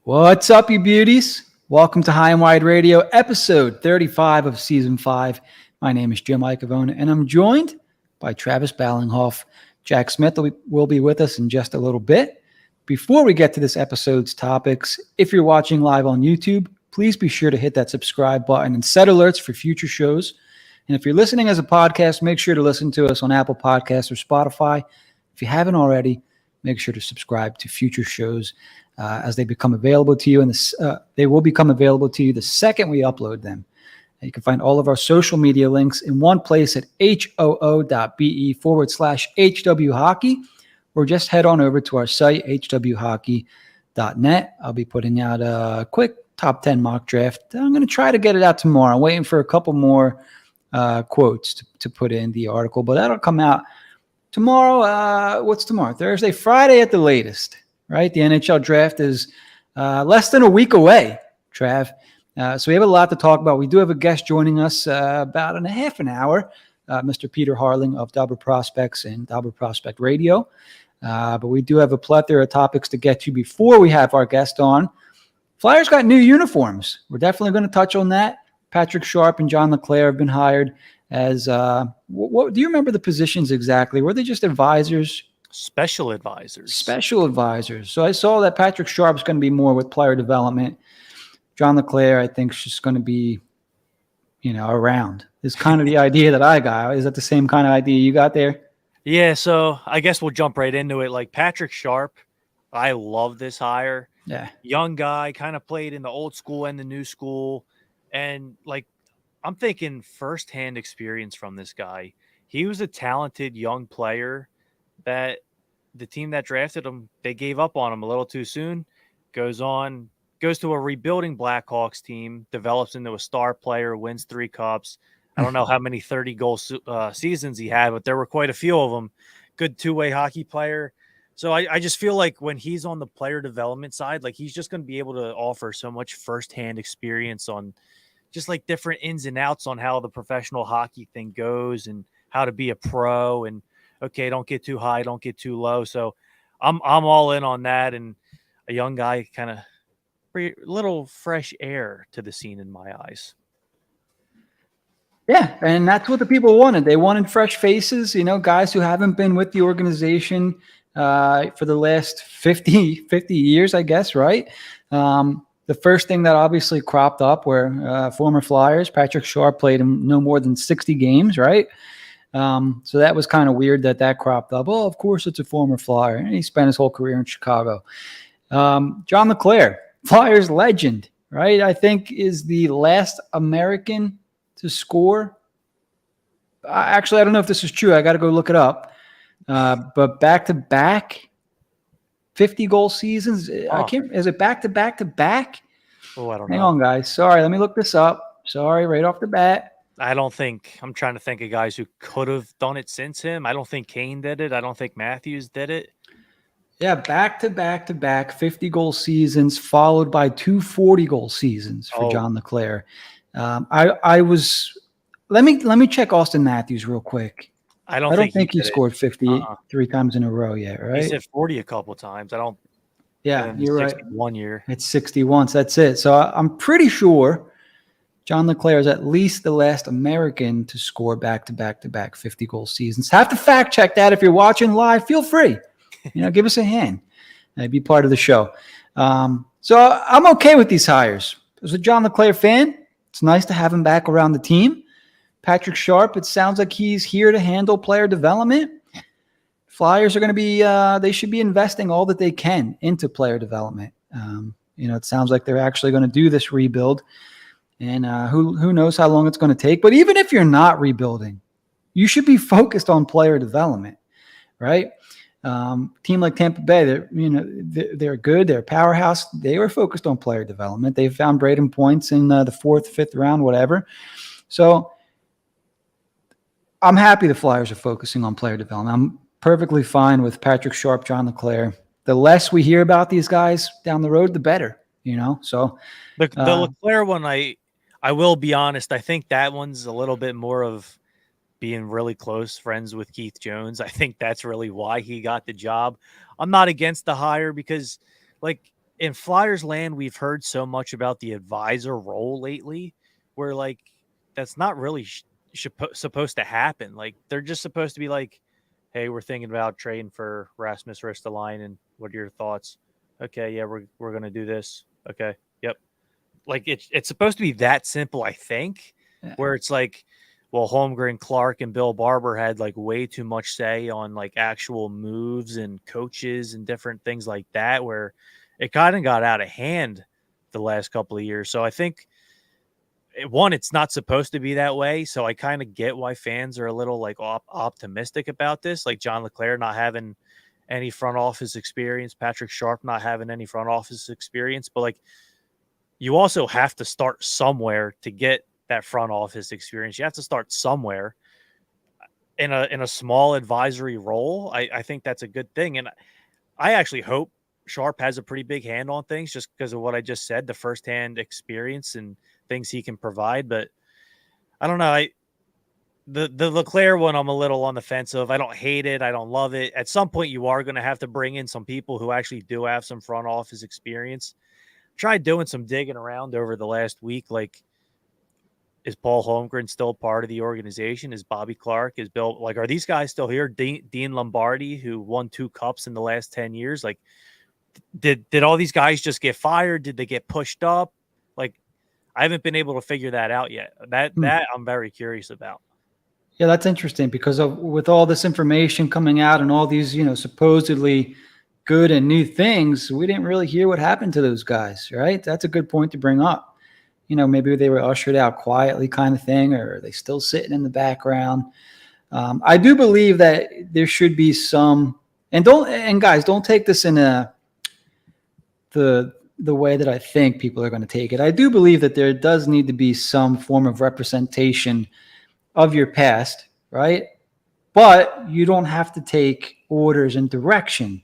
What's up, you beauties? Welcome to High and Wide Radio, episode 35 of season 5. My name is Jim Iacovone, and I'm joined by Travis Ballinghoff. Jack Smith will be with us in just a little bit. Before we get to this episode's topics, if you're watching live on YouTube, please be sure to hit that subscribe button and set alerts for future shows. And if you're listening as a podcast, make sure to listen to us on Apple Podcasts or Spotify. If you haven't already, make sure to subscribe to future shows as they become available to you. And they will become available to you the second we upload them. You can find all of our social media links in one place at hoo.be/HW Hockey, or just head on over to our site, hwhockey.net. I'll be putting out a quick top 10 mock draft. I'm going to try to get it out tomorrow. I'm waiting for a couple more quotes to put in the article, but that'll come out tomorrow. What's tomorrow? Thursday, Friday at the latest, right? The NHL Draft is less than a week away, Trav. So we have a lot to talk about. We do have a guest joining us about in a half an hour, Mr. Peter Harling of Dobber Prospects and Dobber Prospect Radio. But we do have a plethora of topics to get to before we have our guest on. Flyers got new uniforms. We're definitely going to touch on that. Patrick Sharp and John LeClair have been hired as what do you remember the positions exactly? Were they just advisors? Special advisors. Special advisors. So I saw that Patrick Sharp's going to be more with player development. John LeClair, I think, is just going to be, around. Is kind of the idea that I got. Is that the same kind of idea you got there? Yeah, so I guess we'll jump right into it. Like Patrick Sharp, I love this hire. Yeah. Young guy, kind of played in the old school and the new school. And, I'm thinking firsthand experience from this guy. He was a talented young player that the team that drafted him, they gave up on him a little too soon. Goes to a rebuilding Blackhawks team, develops into a star player, wins 3 cups. I don't know how many 30-goal seasons he had, but there were quite a few of them. Good two-way hockey player. So I just feel like when he's on the player development side, he's just going to be able to offer so much firsthand experience on just different ins and outs on how the professional hockey thing goes and how to be a pro and, okay, don't get too high, don't get too low. So I'm all in on that. And a young guy kind of little fresh air to the scene in my eyes. Yeah, and that's what the people wanted. They wanted fresh faces, guys who haven't been with the organization for the last 50 years, I guess, right? The first thing that obviously cropped up were former Flyers. Patrick Sharp played in no more than 60 games, right? So that was kind of weird that cropped up. Oh, of course, it's a former Flyer. And he spent his whole career in Chicago. John LeClair, Flyers legend, right? I think is the last American to score. Actually, I don't know if this is true. I got to go look it up. But back-to-back 50-goal seasons. Is it back-to-back-to-back? Oh, I don't know. Hang on, guys. Sorry, let me look this up. Sorry, right off the bat. I'm trying to think of guys who could have done it since him. I don't think Kane did it. I don't think Matthews did it. Yeah, back-to-back 50-goal seasons, followed by 2 40-goal seasons for John LeClair. Let me check Austin Matthews real quick. I don't think he scored 50 3 times in a row yet, right? He said 40 a couple of times. Yeah, you're right. 1 year. It's 61, so that's it. So I'm pretty sure John LeClair is at least the last American to score back-to-back 50-goal seasons. Have to fact check that. If you're watching live, feel free. Give us a hand. Be part of the show. So I'm okay with these hires. As a John LeClair fan, it's nice to have him back around the team. Patrick Sharp, it sounds like he's here to handle player development. Flyers are going to be, they should be investing all that they can into player development. It sounds like they're actually going to do this rebuild. And who knows how long it's going to take. But even if you're not rebuilding, you should be focused on player development, right? Team like Tampa Bay, they're good. They're a powerhouse. They were focused on player development. They found Braden points in the 4th, 5th round, whatever. So I'm happy the Flyers are focusing on player development. I'm perfectly fine with Patrick Sharp, John LeClair. The less we hear about these guys down the road, the better, So the LeClair one, I will be honest. I think that one's a little bit more of being really close friends with Keith Jones. I think that's really why he got the job. I'm not against the hire because, in Flyers land, we've heard so much about the advisor role lately, where like that's not really supposed to happen. Like they're just supposed to be like, "Hey, we're thinking about trading for Rasmus Ristolainen. What are your thoughts?" Okay, yeah, we're gonna do this. Okay, yep. Like it's supposed to be that simple, I think, Yeah. where it's like, well, Holmgren, Clark, and Bill Barber had like way too much say on like actual moves and coaches and different things like that, where it kind of got out of hand the last couple of years. So I think one, it's not supposed to be that way. So I kind of get why fans are a little like optimistic about this, like John LeClair not having any front office experience, Patrick Sharp not having any front office experience, but like you also have to start somewhere to get that front office experience. You have to start somewhere in a small advisory role. I think that's a good thing. And I actually hope Sharp has a pretty big hand on things just because of what I just said, the firsthand experience and things he can provide. But I don't know. The LeClair one, I'm a little on the fence of. I don't hate it. I don't love it. At some point, you are going to have to bring in some people who actually do have some front office experience. Tried doing some digging around over the last week. Like, is Paul Holmgren still part of the organization? Is Bobby Clark? Is Bill? Like, are these guys still here? Dean Lombardi, who won 2 cups in the last 10 years. Like, did all these guys just get fired? Did they get pushed up? Like, I haven't been able to figure that out yet. That I'm very curious about. Yeah, that's interesting because with all this information coming out and all these, supposedly good and new things, we didn't really hear what happened to those guys, right? That's a good point to bring up. Maybe they were ushered out quietly kind of thing, or are they still sitting in the background? I do believe that there should be some, and guys, don't take this in the way that I think people are going to take it. I do believe that there does need to be some form of representation of your past, right? But you don't have to take orders and direction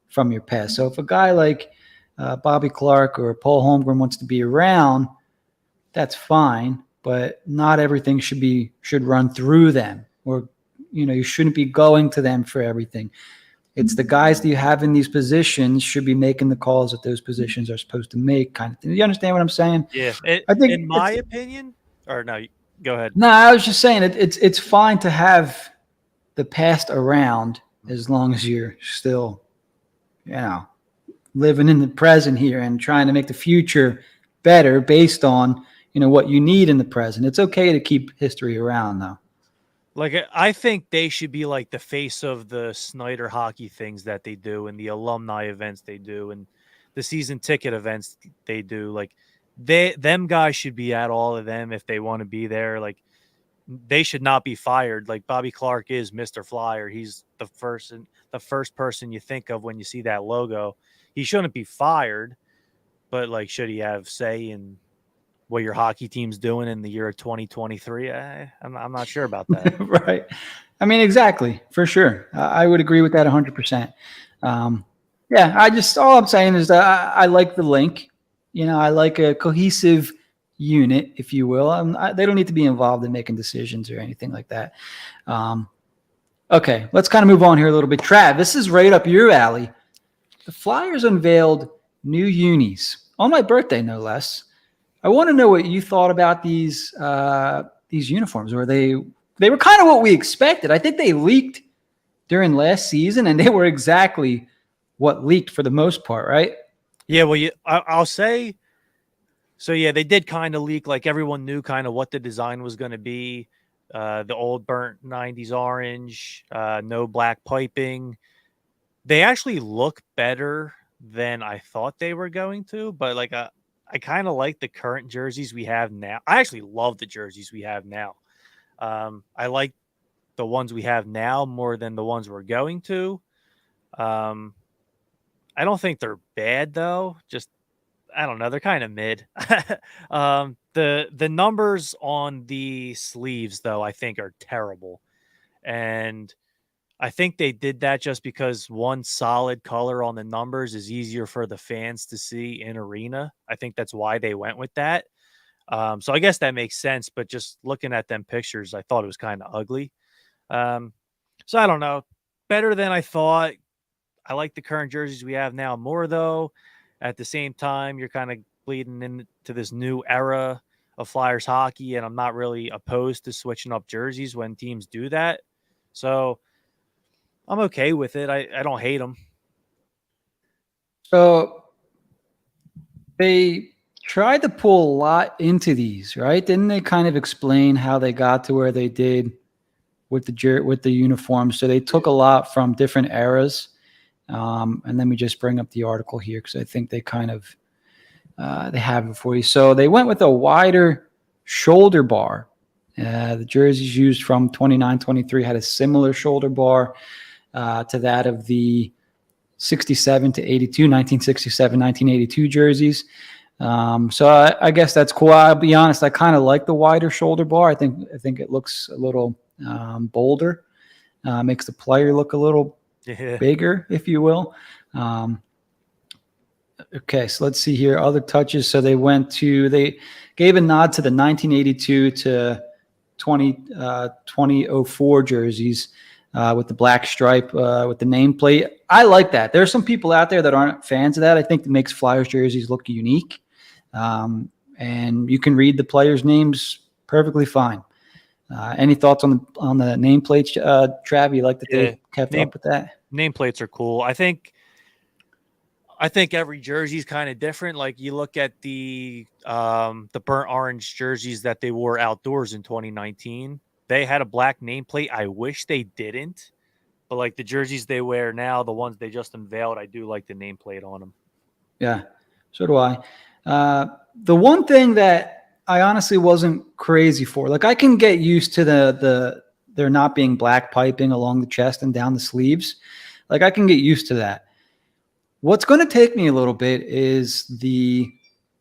from your past. So if a guy like Bobby Clark or Paul Holmgren wants to be around, that's fine. But not everything should run through them, or you shouldn't be going to them for everything. It's the guys that you have in these positions should be making the calls that those positions are supposed to make, kind of thing. You understand what I'm saying? Yeah. I think, In my opinion, or no, go ahead. no, I was just saying it's fine to have the past around as long as you're still, living in the present here and trying to make the future better based on, what you need in the present. It's okay to keep history around though. Like, I think they should be like the face of the Snyder hockey things that they do and the alumni events they do and the season ticket events they do. Like, them guys should be at all of them if they want to be there. Like, they should not be fired. Like, Bobby Clark is Mr. Flyer. He's the first person you think of when you see that logo. He shouldn't be fired, but like, should he have say in what your hockey team's doing in the year of 2023? I'm not sure about that. Right. I mean, exactly, for sure. I would agree with that 100%. Yeah, all I'm saying is that I like the link. I like a cohesive unit, if you will. They don't need to be involved in making decisions or anything like that. Okay, let's kind of move on here a little bit. Trav, this is right up your alley. The Flyers unveiled new unis on my birthday, no less. I want to know what you thought about these uniforms. They were kind of what we expected. I think they leaked during last season, and they were exactly what leaked for the most part, right? Yeah, well, I'll say. So yeah, they did kind of leak. Like, everyone knew kind of what the design was going to be. The old burnt 90s orange, no black piping. They actually look better than I thought they were going to, but like I kind of like the current jerseys we have now. I actually love the jerseys we have now. I like the ones we have now more than the ones we're going to. I don't think they're bad though. Just, I don't know. They're kind of mid. The numbers on the sleeves though, I think are terrible. And I think they did that just because one solid color on the numbers is easier for the fans to see in arena. I think that's why they went with that. So I guess that makes sense, but just looking at them pictures, I thought it was kind of ugly. So I don't know. Better than I thought. I like the current jerseys we have now more though. At the same time, you're kind of bleeding into this new era of Flyers hockey, and I'm not really opposed to switching up jerseys when teams do that. So I'm okay with it. I don't hate them. So they tried to pull a lot into these, right? Didn't they kind of explain how they got to where they did with the uniforms? So they took a lot from different eras. And let me just bring up the article here because I think they kind of they have it for you. So they went with a wider shoulder bar. The jerseys used from 29-23 had a similar shoulder bar to that of the 67 to 82, 1967, 1982 jerseys. So I guess that's cool. I'll be honest, I kind of like the wider shoulder bar. I think it looks a little bolder, makes the player look a little bigger, if you will. Okay, so let's see here. Other touches. So they gave a nod to the 1982 to 2004 jerseys with the black stripe with the nameplate. I like that. There are some people out there that aren't fans of that. I think it makes Flyers jerseys look unique. And you can read the players' names perfectly fine. Any thoughts on the nameplates, Trav? You like that they kept up with that? Nameplates are cool. I think every jersey is kind of different. Like you look at the burnt orange jerseys that they wore outdoors in 2019. They had a black nameplate. I wish they didn't, but like the jerseys they wear now, the ones they just unveiled, I do like the nameplate on them. Yeah, so do I. The one thing that I honestly wasn't crazy for, like I can get used to there not being black piping along the chest and down the sleeves. Like I can get used to that. What's going to take me a little bit is the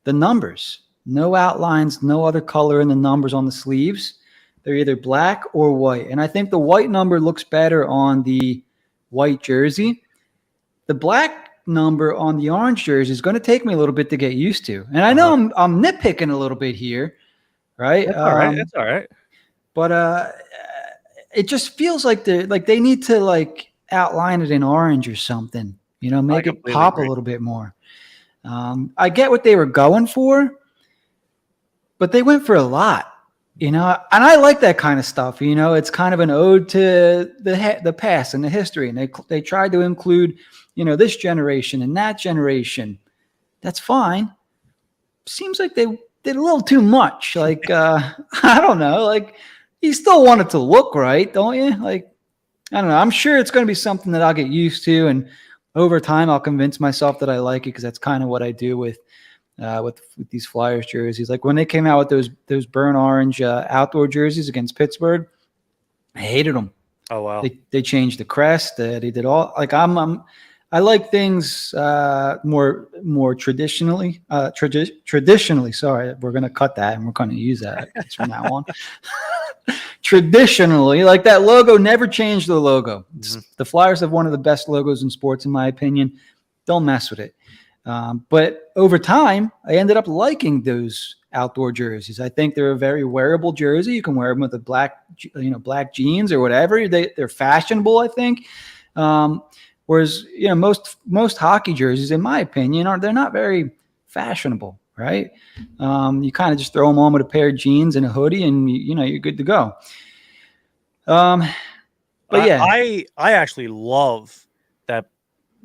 numbers. No outlines, no other color in the numbers on the sleeves. They're either black or white. And I think the white number looks better on the white jersey. The black number on the orange jersey is going to take me a little bit to get used to. And I know I'm nitpicking a little bit here, right? That's all right. That's all right. But it just feels like they need to like outline it in orange or something. You know, make it pop a little bit more. I get what they were going for, but they went for a lot. You know, and I like that kind of stuff. You know, it's kind of an ode to the past and the history, and they tried to include, you know, this generation and that generation. That's fine. Seems like they did a little too much. Like I don't know. Like you still want it to look right, don't you? Like I don't know. I'm sure it's going to be something that I'll get used to, and over time I'll convince myself that I like it because that's kind of what I do with these Flyers jerseys. Like when they came out with those burnt orange outdoor jerseys against Pittsburgh, I hated them. Oh wow! They changed the crest. They did all like I like things more traditionally. Traditionally, sorry, we're gonna cut that and we're gonna use that from now on. Traditionally, like that logo never changed. The logo. Mm-hmm. The Flyers have one of the best logos in sports, in my opinion. Don't mess with it. But over time, I ended up liking those outdoor jerseys. I think they're a very wearable jersey. You can wear them with a black jeans or whatever. They're fashionable, I think. Whereas, you know, most hockey jerseys, in my opinion, they're not very fashionable, right? You kind of just throw them on with a pair of jeans and a hoodie, and you're good to go. But yeah, I actually love that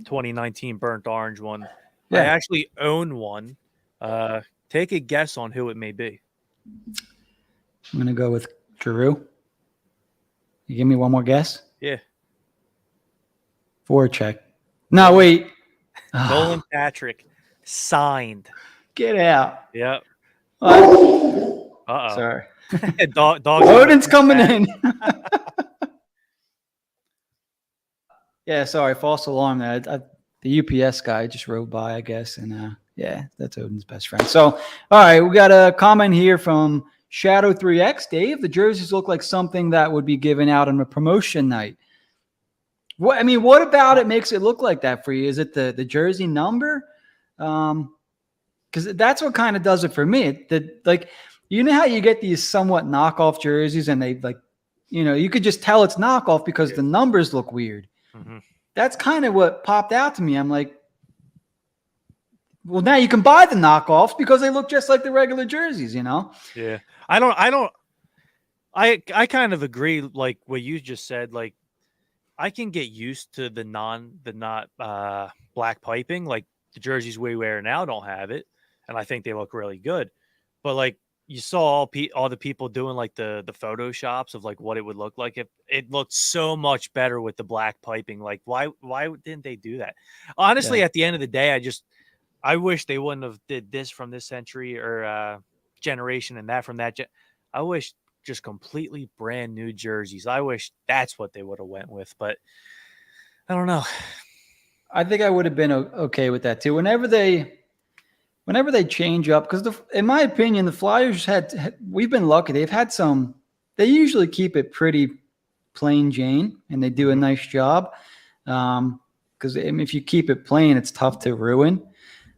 2019 burnt orange one. Yeah. I actually own one. Take a guess on who it may be. I'm going to go with Drew. You give me one more guess? Yeah. Forecheck. No, wait. Nolan Patrick signed. Get out. Yep. Uh-oh. Sorry. Dog Odin's coming in. Yeah, sorry. False alarm there. The UPS guy just rode by, I guess. And yeah, that's Odin's best friend. So, all right, we got a comment here from Shadow 3X. Dave, the jerseys look like something that would be given out on a promotion night. What about it makes it look like that for you? Is it the jersey number? Because that's what kind of does it for me. You know how you get these somewhat knockoff jerseys and they you could just tell it's knockoff because the numbers look weird. Mm-hmm. That's kind of what popped out to me. I'm like, Well, now you can buy the knockoffs because they look just like the regular jerseys, Yeah. I kind of agree, like what you just said. Like, I can get used to the not black piping. Like the jerseys we wear now don't have it, and I think they look really good. But like you saw all the people doing like the photoshops of like what it would look like if it looked so much better with the black piping. Like why didn't they do that? Honestly, Yeah. at the end of the day, I wish they wouldn't have did this from this century or generation and that from that. I wish just completely brand new jerseys. I wish that's what they would have went with, but I don't know. I think I would have been okay with that too. Whenever they change up, because in my opinion, the Flyers we've been lucky. They've had some. They usually keep it pretty plain Jane, and they do a nice job. Because if you keep it plain, it's tough to ruin.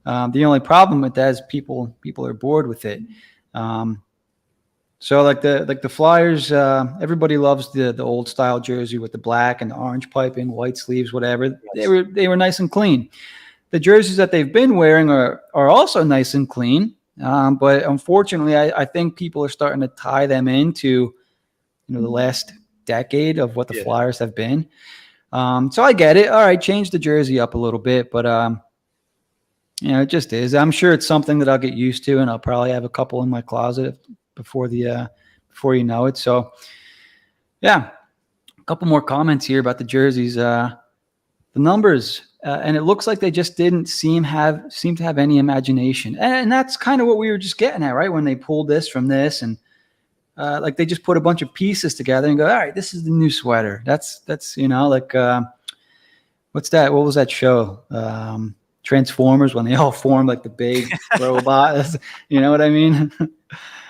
The only problem with that is people are bored with it. So like the Flyers, everybody loves the old style jersey with the black and the orange piping, white sleeves, whatever. Yes. They were nice and clean. The jerseys that they've been wearing are also nice and clean. But unfortunately, I think people are starting to tie them into the last decade of what the Flyers have been. So I get it. All right, change the jersey up a little bit, but it just is. I'm sure it's something that I'll get used to, and I'll probably have a couple in my closet before you know it. So, yeah, a couple more comments here about the jerseys. The numbers, and it looks like they just didn't seem to have any imagination, and that's kind of what we were just getting at, right? When they pulled this from this, and like they just put a bunch of pieces together and go, all right, this is the new sweater. That's like what's that? What was that show? Transformers, when they all form like the big robot. You know what I mean?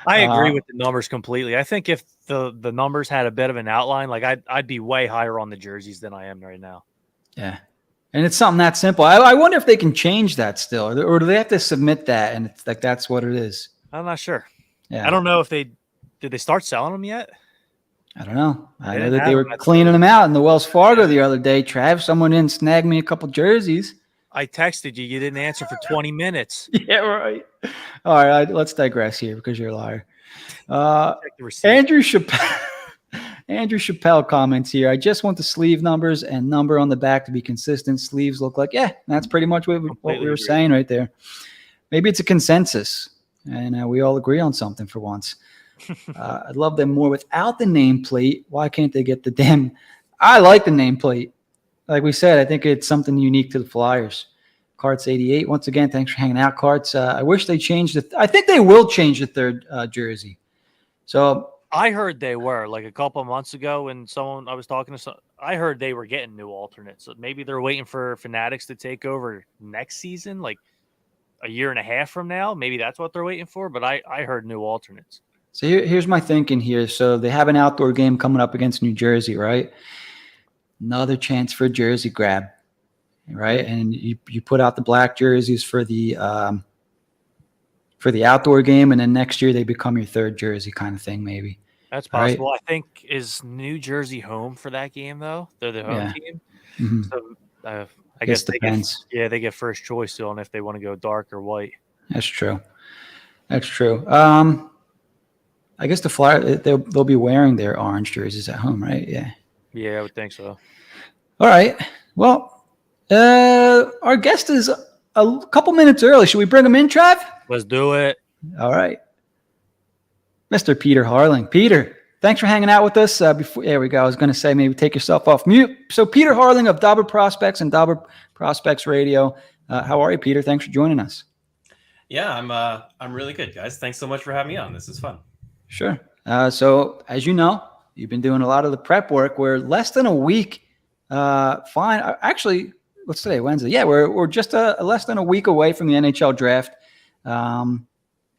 I agree with the numbers completely. I think if the numbers had a bit of an outline, like I'd be way higher on the jerseys than I am right now. Yeah. And it's something that simple. I wonder if they can change that still, or do they have to submit that and it's like that's what it is? I'm not sure. Yeah. I don't know if did they start selling them yet? I don't know. I know didn't that have they were them. cleaning them out in the Wells Fargo the other day. Trav, someone didn't snag me a couple jerseys. I texted you. You didn't answer for 20 minutes. Yeah, right. All right, let's digress here because you're a liar. Check the receipt. Andrew Chappelle comments here. I just want the sleeve numbers and number on the back to be consistent. Sleeves look like, that's pretty much what we were saying right there. Maybe it's a consensus, and we all agree on something for once. I'd love them more without the nameplate. Why can't they get the damn? I like the nameplate. Like we said, I think it's something unique to the Flyers. Carts 88. Once again, thanks for hanging out, Carts. I wish they changed I think they will change the third jersey. So I heard they were like a couple of months ago when I was talking to I heard they were getting new alternates. So maybe they're waiting for Fanatics to take over next season, like a year and a half from now. Maybe that's what they're waiting for. But I heard new alternates. So here's my thinking here. So they have an outdoor game coming up against New Jersey, right? Another chance for a jersey grab, right? And you put out the black jerseys for the outdoor game, and then next year they become your third jersey kind of thing, maybe. That's possible. Right? I think is New Jersey home for that game though. They're the home team. Mm-hmm. So I guess they get first choice still, and if they want to go dark or white. That's true. I guess the Flyers they'll be wearing their orange jerseys at home, right? Yeah. Yeah, I would think so. All right. Well, our guest is a couple minutes early. Should we bring him in, Trav? Let's do it. All right. Mr. Peter Harling. Peter, thanks for hanging out with us. There we go. I was going to say maybe take yourself off mute. So Peter Harling of Dobber Prospects and Dobber Prospects Radio. How are you, Peter? Thanks for joining us. Yeah, I'm really good, guys. Thanks so much for having me on. This is fun. Sure. So as you know, you've been doing a lot of the prep work. We're less than a week. Fine. Actually, what's today? Wednesday. Yeah, we're just less than a week away from the NHL Draft.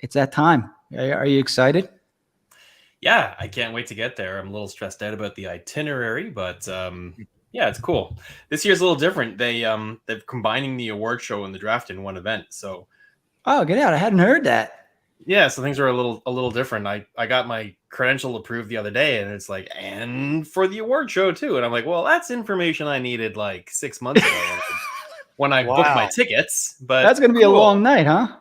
It's that time. Are you excited? Yeah, I can't wait to get there. I'm a little stressed out about the itinerary, but yeah, it's cool. This year's a little different. They're combining the award show and the draft in one event. So, get out! I hadn't heard that. Yeah, so things are a little different. I got my credential approved the other day, and it's like, and for the award show too. And I'm like, well, that's information I needed like 6 months ago. when I book my tickets. But that's going to be a long night, huh?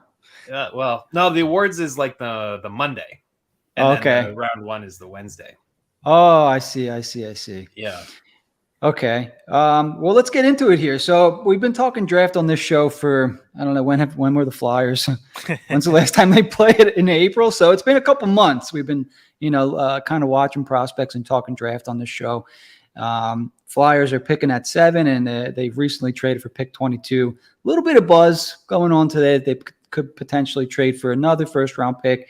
Well, no, the awards is like the Monday, and then the round one is the Wednesday. Oh, I see. Yeah. Okay. Well, let's get into it here. So we've been talking draft on this show for, I don't know, when were the Flyers? When's the last time they played in April? So it's been a couple months. We've been, kind of watching prospects and talking draft on this show. Flyers are picking at 7, and they've recently traded for pick 22. A little bit of buzz going on today that they could potentially trade for another first-round pick.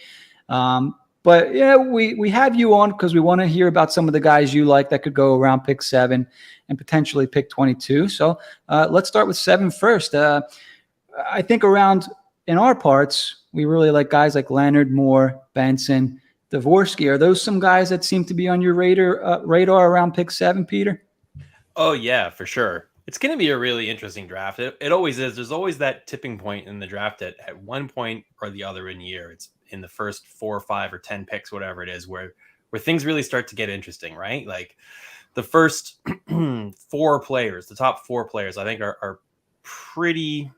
But yeah, we have you on because we want to hear about some of the guys you like that could go around pick 7 and potentially pick 22. So let's start with 7 first. I think around in our parts, we really like guys like Leonard, Moore, Benson, Dvorsky. Are those some guys that seem to be on your radar around pick 7, Peter? Oh, yeah, for sure. It's going to be a really interesting draft. It always is. There's always that tipping point in the draft at one point or the other in the year. It's in the first 4 or 5 or 10 picks, whatever it is, where things really start to get interesting, right? Like the first 4 players, the top 4 players, I think are pretty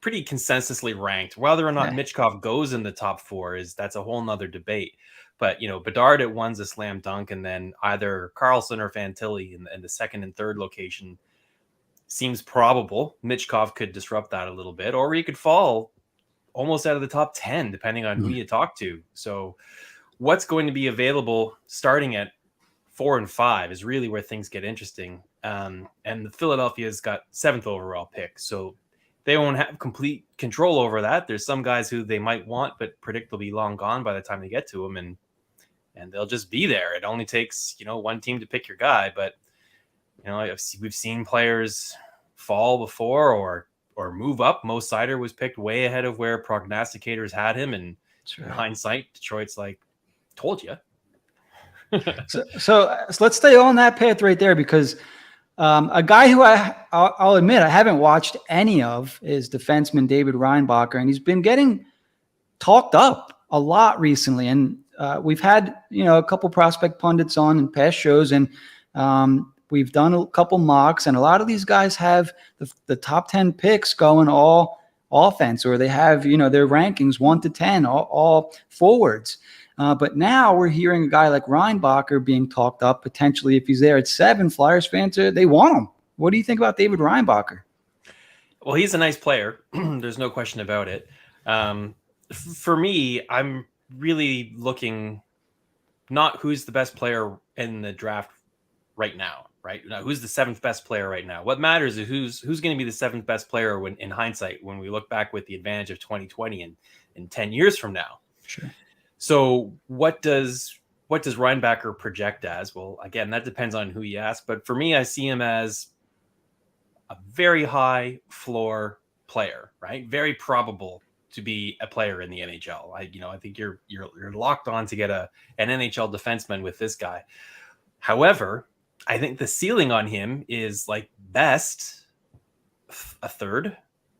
consensusly ranked. Whether or not Michkov goes in the top 4 that's a whole nother debate. But, Bedard at 1's a slam dunk, and then either Carlson or Fantilli in the second and third location seems probable. Michkov could disrupt that a little bit, or he could fall almost out of the top 10, depending on who you talk to. So what's going to be available starting at 4 and 5 is really where things get interesting. And the Philadelphia's got 7th overall pick, so they won't have complete control over that. There's some guys who they might want, but predict they'll be long gone by the time they get to them, and they'll just be there. It only takes, one team to pick your guy, but we've seen players fall before or move up. Mo Seider was picked way ahead of where prognosticators had him, and in hindsight, Detroit's like, told you. so let's stay on that path right there, because a guy who I'll admit I haven't watched any of is defenseman David Reinbacher, and he's been getting talked up a lot recently. And we've had a couple prospect pundits on in past shows, and we've done a couple mocks, and a lot of these guys have the top 10 picks going all offense, or they have their rankings 1 to 10, all forwards. But now we're hearing a guy like Reinbacher being talked up potentially. If he's there at 7, Flyers fans, they want him. What do you think about David Reinbacher? Well, he's a nice player. There's no question about it. For me, I'm really looking not who's the best player in the draft right now, right? Now, who's the 7th best player right now? What matters is who's going to be the 7th best player in hindsight, when we look back with the advantage of 2020 and in 10 years from now. Sure. So what does Reinbacher project as? Well, again, that depends on who you ask. But for me, I see him as a very high floor player, right? Very probable to be a player in the NHL. I think you're locked on to get an NHL defenseman with this guy. However, I think the ceiling on him is like best a 3rd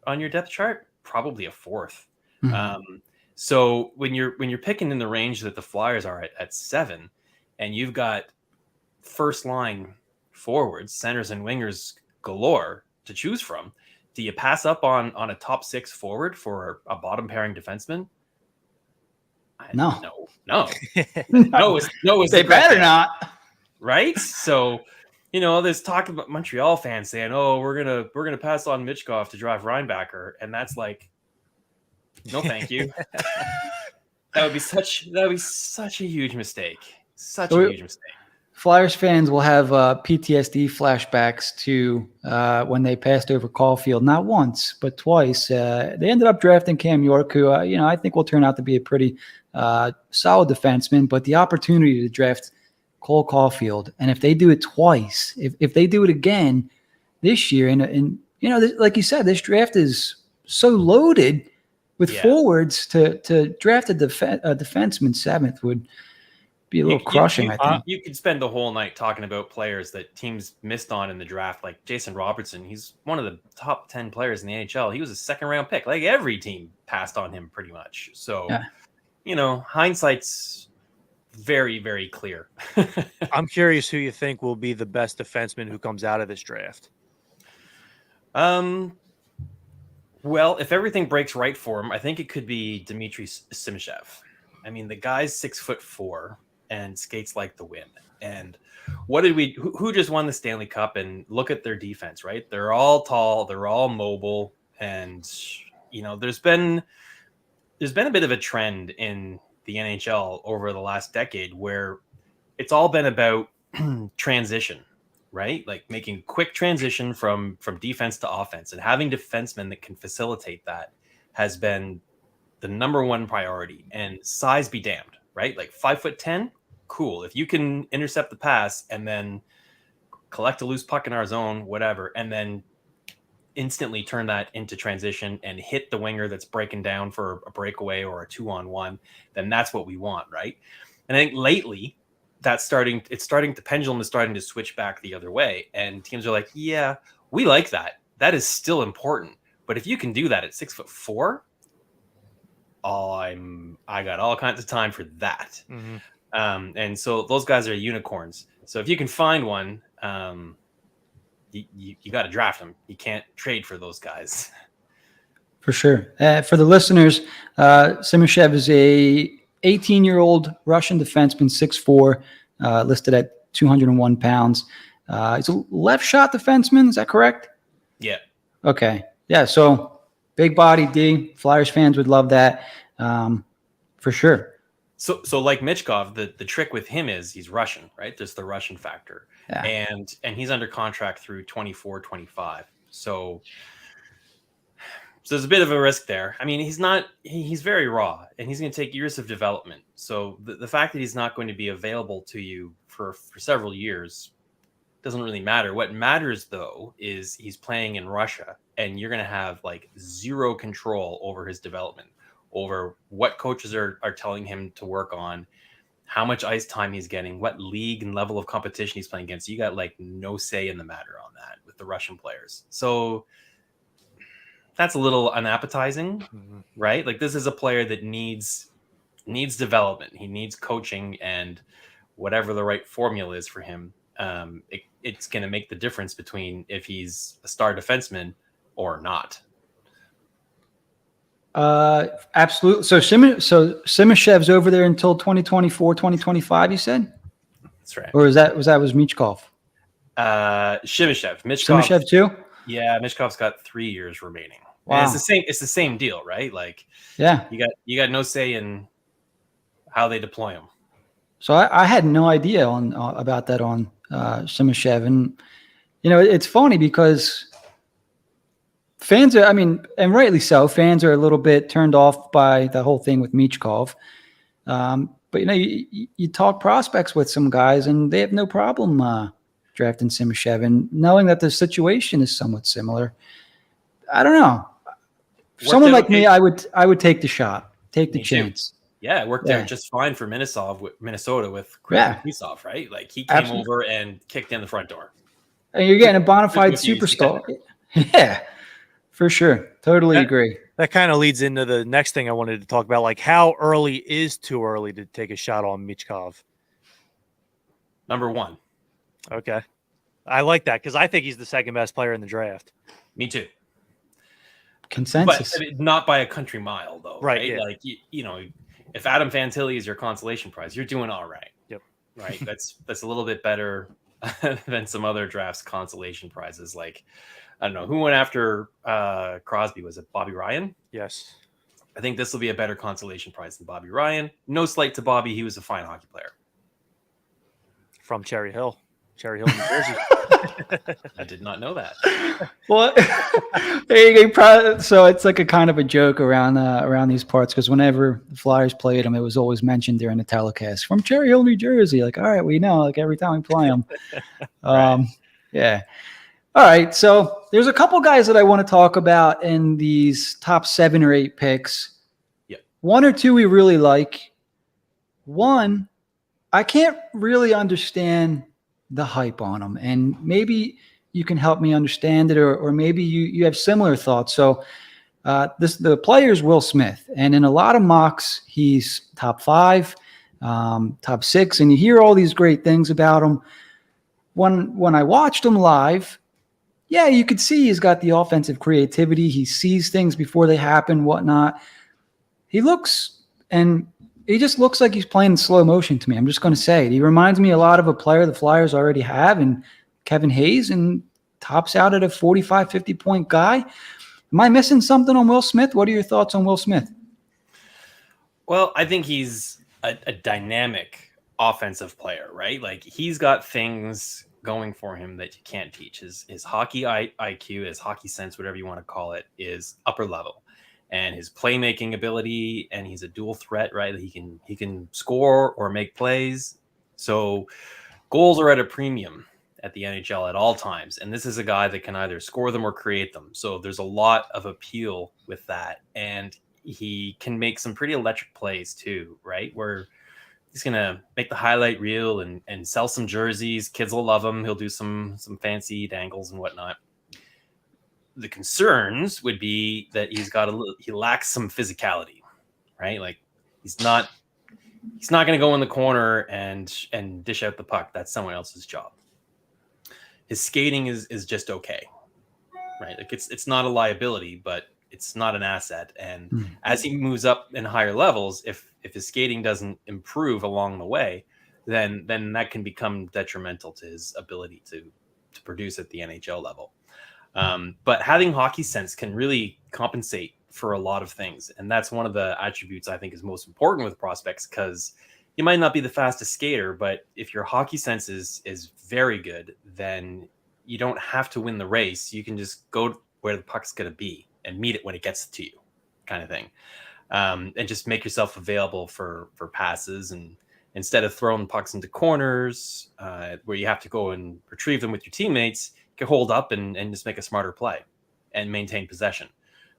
on your depth chart, probably a 4th. Mm-hmm. So when you're picking in the range that the Flyers are at 7, and you've got first line forwards, centers, and wingers galore to choose from, do you pass up on a top 6 forward for a bottom pairing defenseman? No. No. They better not. Right? So, there's talk about Montreal fans saying, "Oh, we're gonna pass on Michkov to drive Reinbacher," and that's like, no, thank you. That would be such a huge mistake. Such a huge mistake. Flyers fans will have PTSD flashbacks to when they passed over Caulfield, not once, but twice. They ended up drafting Cam York, who I think will turn out to be a pretty solid defenseman. But the opportunity to draft Cole Caulfield, and if they do it twice, if they do it again this year, and like you said, this draft is so loaded with forwards, to draft a defenseman 7th would be a little crushing, I think. You could spend the whole night talking about players that teams missed on in the draft, like Jason Robertson. He's one of the top 10 players in the NHL. He was a 2nd-round pick. Like, every team passed on him pretty much. So, hindsight's very, very clear. I'm curious who you think will be the best defenseman who comes out of this draft. Well, if everything breaks right for him, I think it could be Dmitry Simashev. I mean, the guy's 6'4" and skates like the wind. And what did we? Who just won the Stanley Cup? And look at their defense, right? They're all tall, they're all mobile, and there's been a bit of a trend in the NHL over the last decade where it's all been about transition, right? Like making quick transition from defense to offense, and having defensemen that can facilitate that has been the number one priority. And size be damned, right? Like 5'10", cool. If you can intercept the pass and then collect a loose puck in our zone, whatever, and then instantly turn that into transition and hit the winger that's breaking down for a breakaway or a 2-on-1, then that's what we want, right? And I think lately the pendulum is starting to switch back the other way, and teams are like, yeah, we like that. That is still important. But if you can do that at 6'4", I got all kinds of time for that. Mm-hmm. And so those guys are unicorns. So if you can find one, you got to draft them. You can't trade for those guys. For sure. For the listeners, Simashev is a 18-year-old Russian defenseman, 6'4", listed at 201 pounds. He's a left shot defenseman. Is that correct? Yeah. Okay. Yeah. So big body D. Flyers fans would love that, for sure. So like Michkov, the trick with him is he's Russian, right? There's the Russian factor. Yeah. And he's under contract through 24-25. So there's a bit of a risk there. I mean, he's very raw, and he's going to take years of development. So the fact that he's not going to be available to you for several years doesn't really matter. What matters, though, is he's playing in Russia, and you're going to have like zero control over his development, over what coaches are telling him to work on, how much ice time he's getting, what league and level of competition he's playing against. You got like no say in the matter on that with the Russian players. So that's a little unappetizing, right? Like, this is a player that needs development. He needs coaching, and whatever the right formula is for him, it's going to make the difference between if he's a star defenseman or not. Absolutely. So Simashev's over there until 2024, 2025, you said? That's right. Or was Michkov? Simashev too? Yeah, Mishkov's got 3 years remaining. Wow. And it's the same deal, right? Like, yeah, you got no say in how they deploy him. So I had no idea about that on Simashev, and it's funny because fans are, and rightly so, fans are a little bit turned off by the whole thing with Michkov. But you talk prospects with some guys, and they have no problem drafting Simashev, and knowing that the situation is somewhat similar. I don't know. Someone like me, I would take the shot, take the chance. Yeah, it worked out just fine for Minnesota with Kaprizov, right? Like, he came over and kicked in the front door. And you're getting a bona fide superstar. Yeah, for sure. Totally agree. That kind of leads into the next thing I wanted to talk about. Like, how early is too early to take a shot on Michkov? Number 1. Okay. I like that because I think he's the second best player in the draft. Me too. Consensus. But not by a country mile, though. Right. Yeah. Like, if Adam Fantilli is your consolation prize, you're doing all right. Yep. Right. That's a little bit better than some other drafts consolation prizes. Like, I don't know who went after Crosby. Was it Bobby Ryan? Yes. I think this will be a better consolation prize than Bobby Ryan. No slight to Bobby. He was a fine hockey player. From Cherry Hill, New Jersey. I did not know that. Well, so it's like a kind of a joke around these parts, because whenever the Flyers played him, it was always mentioned during the telecast, from Cherry Hill, New Jersey. Like, all right, we know, like, every time we play him. Right. Yeah. All right. So there's a couple guys that I want to talk about in these top 7 or 8 picks. Yeah. 1 or 2 we really like. One, I can't really understand the hype on him, and maybe you can help me understand it, or maybe you have similar thoughts. So the player is Will Smith, and in a lot of mocks, he's top 5, top 6, and you hear all these great things about him. When I watched him live, yeah, you could see he's got the offensive creativity. He sees things before they happen, whatnot. He just looks like he's playing in slow motion to me. I'm just going to say it. He reminds me a lot of a player the Flyers already have, and Kevin Hayes, and tops out at a 45, 50-point guy. Am I missing something on Will Smith? What are your thoughts on Will Smith? Well, I think he's a dynamic offensive player, right? Like he's got things going for him that you can't teach. His hockey IQ, his hockey sense, whatever you want to call it, is upper level. And his playmaking ability, and he's a dual threat, right? He can score or make plays. So goals are at a premium at the NHL at all times. And this is a guy that can either score them or create them. So there's a lot of appeal with that. And he can make some pretty electric plays too, right? Where he's going to make the highlight reel and sell some jerseys. Kids will love him. He'll do some fancy dangles and whatnot. The concerns would be that he lacks some physicality, right? Like he's not going to go in the corner and dish out the puck. That's someone else's job. His skating is just okay, right? Like it's not a liability, but it's not an asset. And as he moves up in higher levels, if his skating doesn't improve along the way, then that can become detrimental to his ability to produce at the NHL level. But having hockey sense can really compensate for a lot of things. And that's one of the attributes I think is most important with prospects, because you might not be the fastest skater, but if your hockey sense is very good, then you don't have to win the race. You can just go where the puck's going to be and meet it when it gets to you, kind of thing. And just make yourself available for passes. And instead of throwing pucks into corners where you have to go and retrieve them with your teammates, you can hold up and just make a smarter play and maintain possession.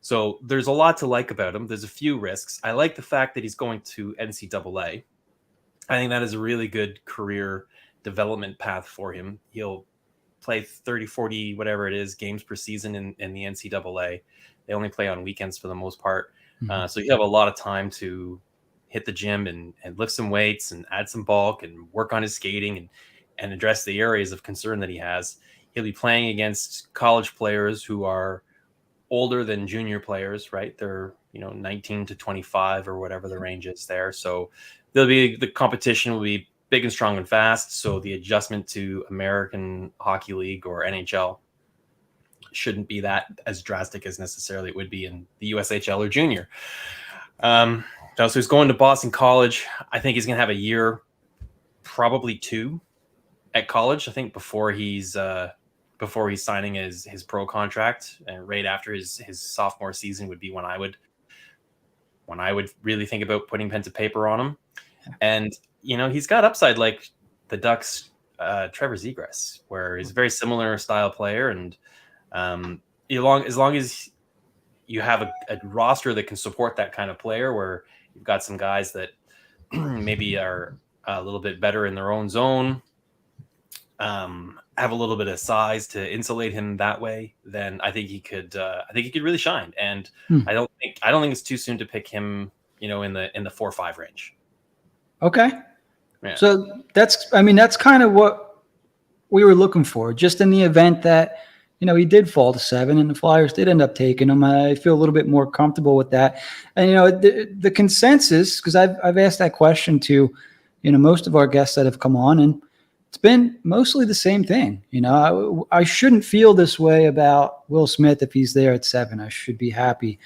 So there's a lot to like about him. There's a few risks. I like the fact that he's going to NCAA. I think that is a really good career development path for him. He'll play 30, 40, whatever it is, games per season in the NCAA. They only play on weekends for the most part. So you have a lot of time to hit the gym and lift some weights and add some bulk and work on his skating and address the areas of concern that he has. He'll be playing against college players who are older than junior players, right? They're 19 to 25 or whatever the range is there. So the competition will be big and strong and fast. So the adjustment to American Hockey League or NHL shouldn't be that as drastic as necessarily it would be in the USHL or junior. So he's going to Boston College. I think he's going to have a year, probably 2 at college. I think before he's signing his pro contract, and right after his sophomore season would be when I would really think about putting pen to paper on him. And he's got upside like the Ducks' Trevor Zegras, where he's a very similar style player, and as long as you have a roster that can support that kind of player, where you've got some guys that maybe are a little bit better in their own zone, have a little bit of size to insulate him that way, then I think he could really shine. And I don't think it's too soon to pick him, in the 4-5 range. Okay. Yeah. So that's kind of what we were looking for, just in the event that, he did fall to 7 and the Flyers did end up taking him. I feel a little bit more comfortable with that. And, the consensus, because I've asked that question to, most of our guests that have come on, and it's been mostly the same thing. I shouldn't feel this way about Will Smith if he's there at 7. I should be happy.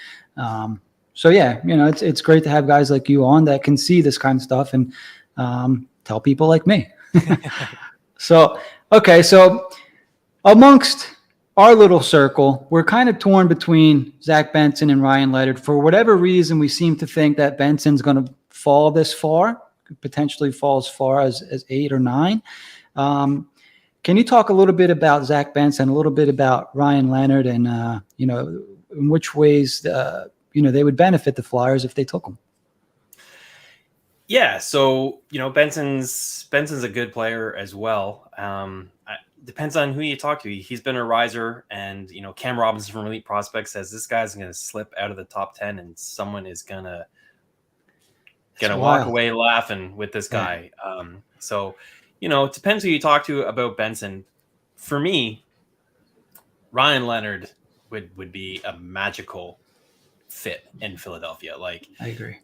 So yeah, it's great to have guys like you on that can see this kind of stuff and tell people like me. So, okay. So amongst our little circle, we're kind of torn between Zach Benson and Ryan Leonard. For whatever reason, we seem to think that Benson's going to fall this far, could potentially fall as far as 8 or 9. Can you talk a little bit about Zach Benson, a little bit about Ryan Leonard, and in which ways they would benefit the Flyers if they took him? Yeah, so Benson's a good player as well. Depends on who you talk to. He's been a riser, and Cam Robinson from Elite Prospects says this guy's going to slip out of the top 10, and someone is gonna walk away laughing with this guy. So it depends who you talk to about Benson. For me, Ryan Leonard would be a magical fit in Philadelphia. Like, I agree.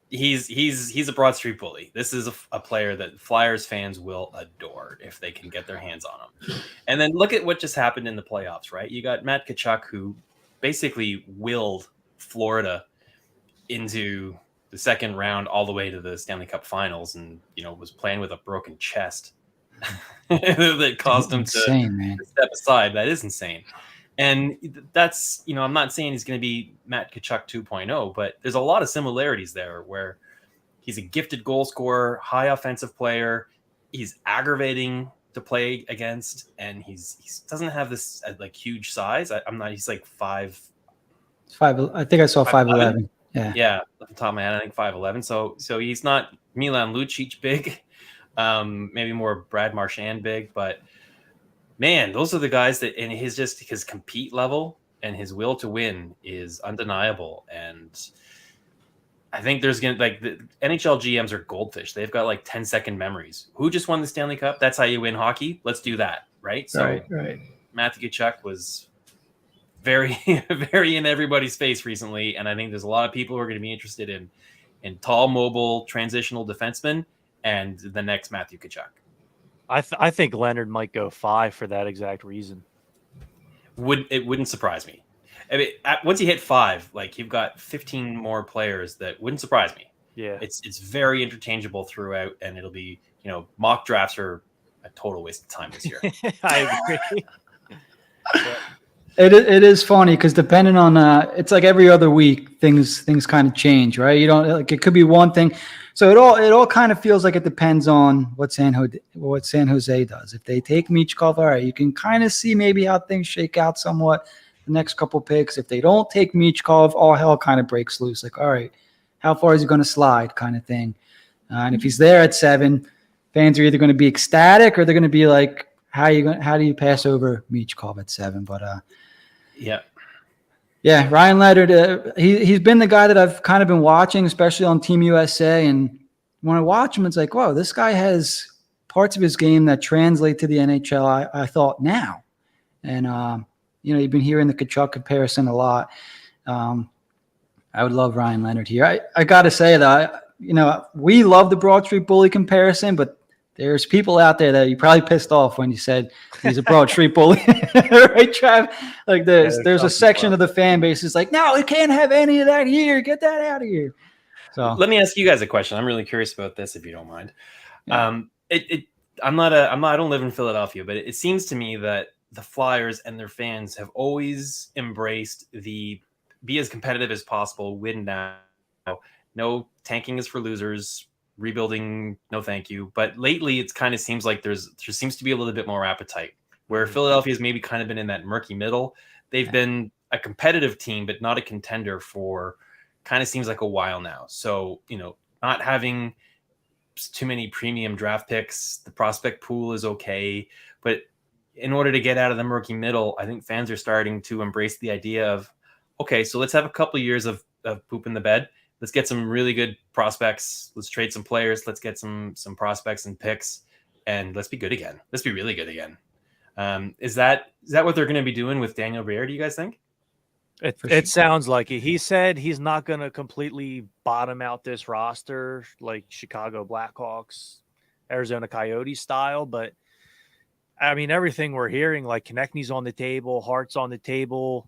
He's a Broad Street bully. This is a player that Flyers fans will adore if they can get their hands on him. And then look at what just happened in the playoffs, right? You got Matt Tkachuk, who basically willed Florida into the second round all the way to the Stanley Cup Finals, and was playing with a broken chest that caused him to step aside. That is insane. And that's, I'm not saying he's going to be Matt Tkachuk 2.0, but there's a lot of similarities there where he's a gifted goal scorer, high offensive player. He's aggravating to play against, and he doesn't have this like huge size. He's like 5'5". I think I saw 5'11". Yeah. Off the top of my head, I think 5'11". So he's not Milan Lucic big, maybe more Brad Marchand big, but man, those are the guys that, and his compete level and his will to win is undeniable. And I think there's going to, like, the NHL GMs are goldfish. They've got like 10-second memories. Who just won the Stanley Cup? That's how you win hockey. Let's do that. Right. So right. Matthew Tkachuk was very, very in everybody's face recently. And I think there's a lot of people who are going to be interested in tall, mobile, transitional defensemen and the next Matthew Tkachuk. I think Leonard might go 5 for that exact reason. It wouldn't surprise me. I mean, once you hit 5, like, you've got 15 more players. That wouldn't surprise me. Yeah, it's very interchangeable throughout, and it'll be, mock drafts are a total waste of time this year. I agree. It is funny because depending on it's like every other week things kind of change, right? You don't, like, it could be one thing. So it all kind of feels like it depends on what San Jose does. If they take Michkov, all right, you can kind of see maybe how things shake out somewhat the next couple picks. If they don't take Michkov, all hell kind of breaks loose. Like, all right, how far is he going to slide, kind of thing. And if he's there at 7, fans are either going to be ecstatic or they're going to be like, how do you pass over Michkov at 7? But yeah, Ryan Leonard, he's been the guy that I've kind of been watching, especially on Team USA. And when I watch him, it's like, whoa, this guy has parts of his game that translate to the NHL, I thought, now. And, you've been hearing the Tkachuk comparison a lot. I would love Ryan Leonard here. I got to say that, we love the Broad Street bully comparison, but there's people out there that you probably pissed off when you said he's a Broad Street bully, right, Trav? Like, there's a section of the fan base is like, no, we can't have any of that here. Get that out of here. So let me ask you guys a question. I'm really curious about this, if you don't mind. Yeah. I don't live in Philadelphia, but it seems to me that the Flyers and their fans have always embraced the be as competitive as possible, win now. No tanking is for losers. Rebuilding, no thank you. But lately it kind of seems like there seems to be a little bit more appetite, where Philadelphia's maybe kind of been in that murky middle. They've been a competitive team, but not a contender for kind of seems like a while now. So, not having too many premium draft picks, the prospect pool is okay. But in order to get out of the murky middle, I think fans are starting to embrace the idea of, okay, so let's have a couple of years of poop in the bed. Let's get some really good prospects. Let's trade some players. Let's get some prospects and picks, and let's be good again. Let's be really good again. Is that what they're going to be doing with Daniel Briere? Do you guys think? It sounds like it. He said he's not going to completely bottom out this roster like Chicago Blackhawks, Arizona Coyotes style, but I mean, everything we're hearing, like Konechny's on the table, Hart's on the table.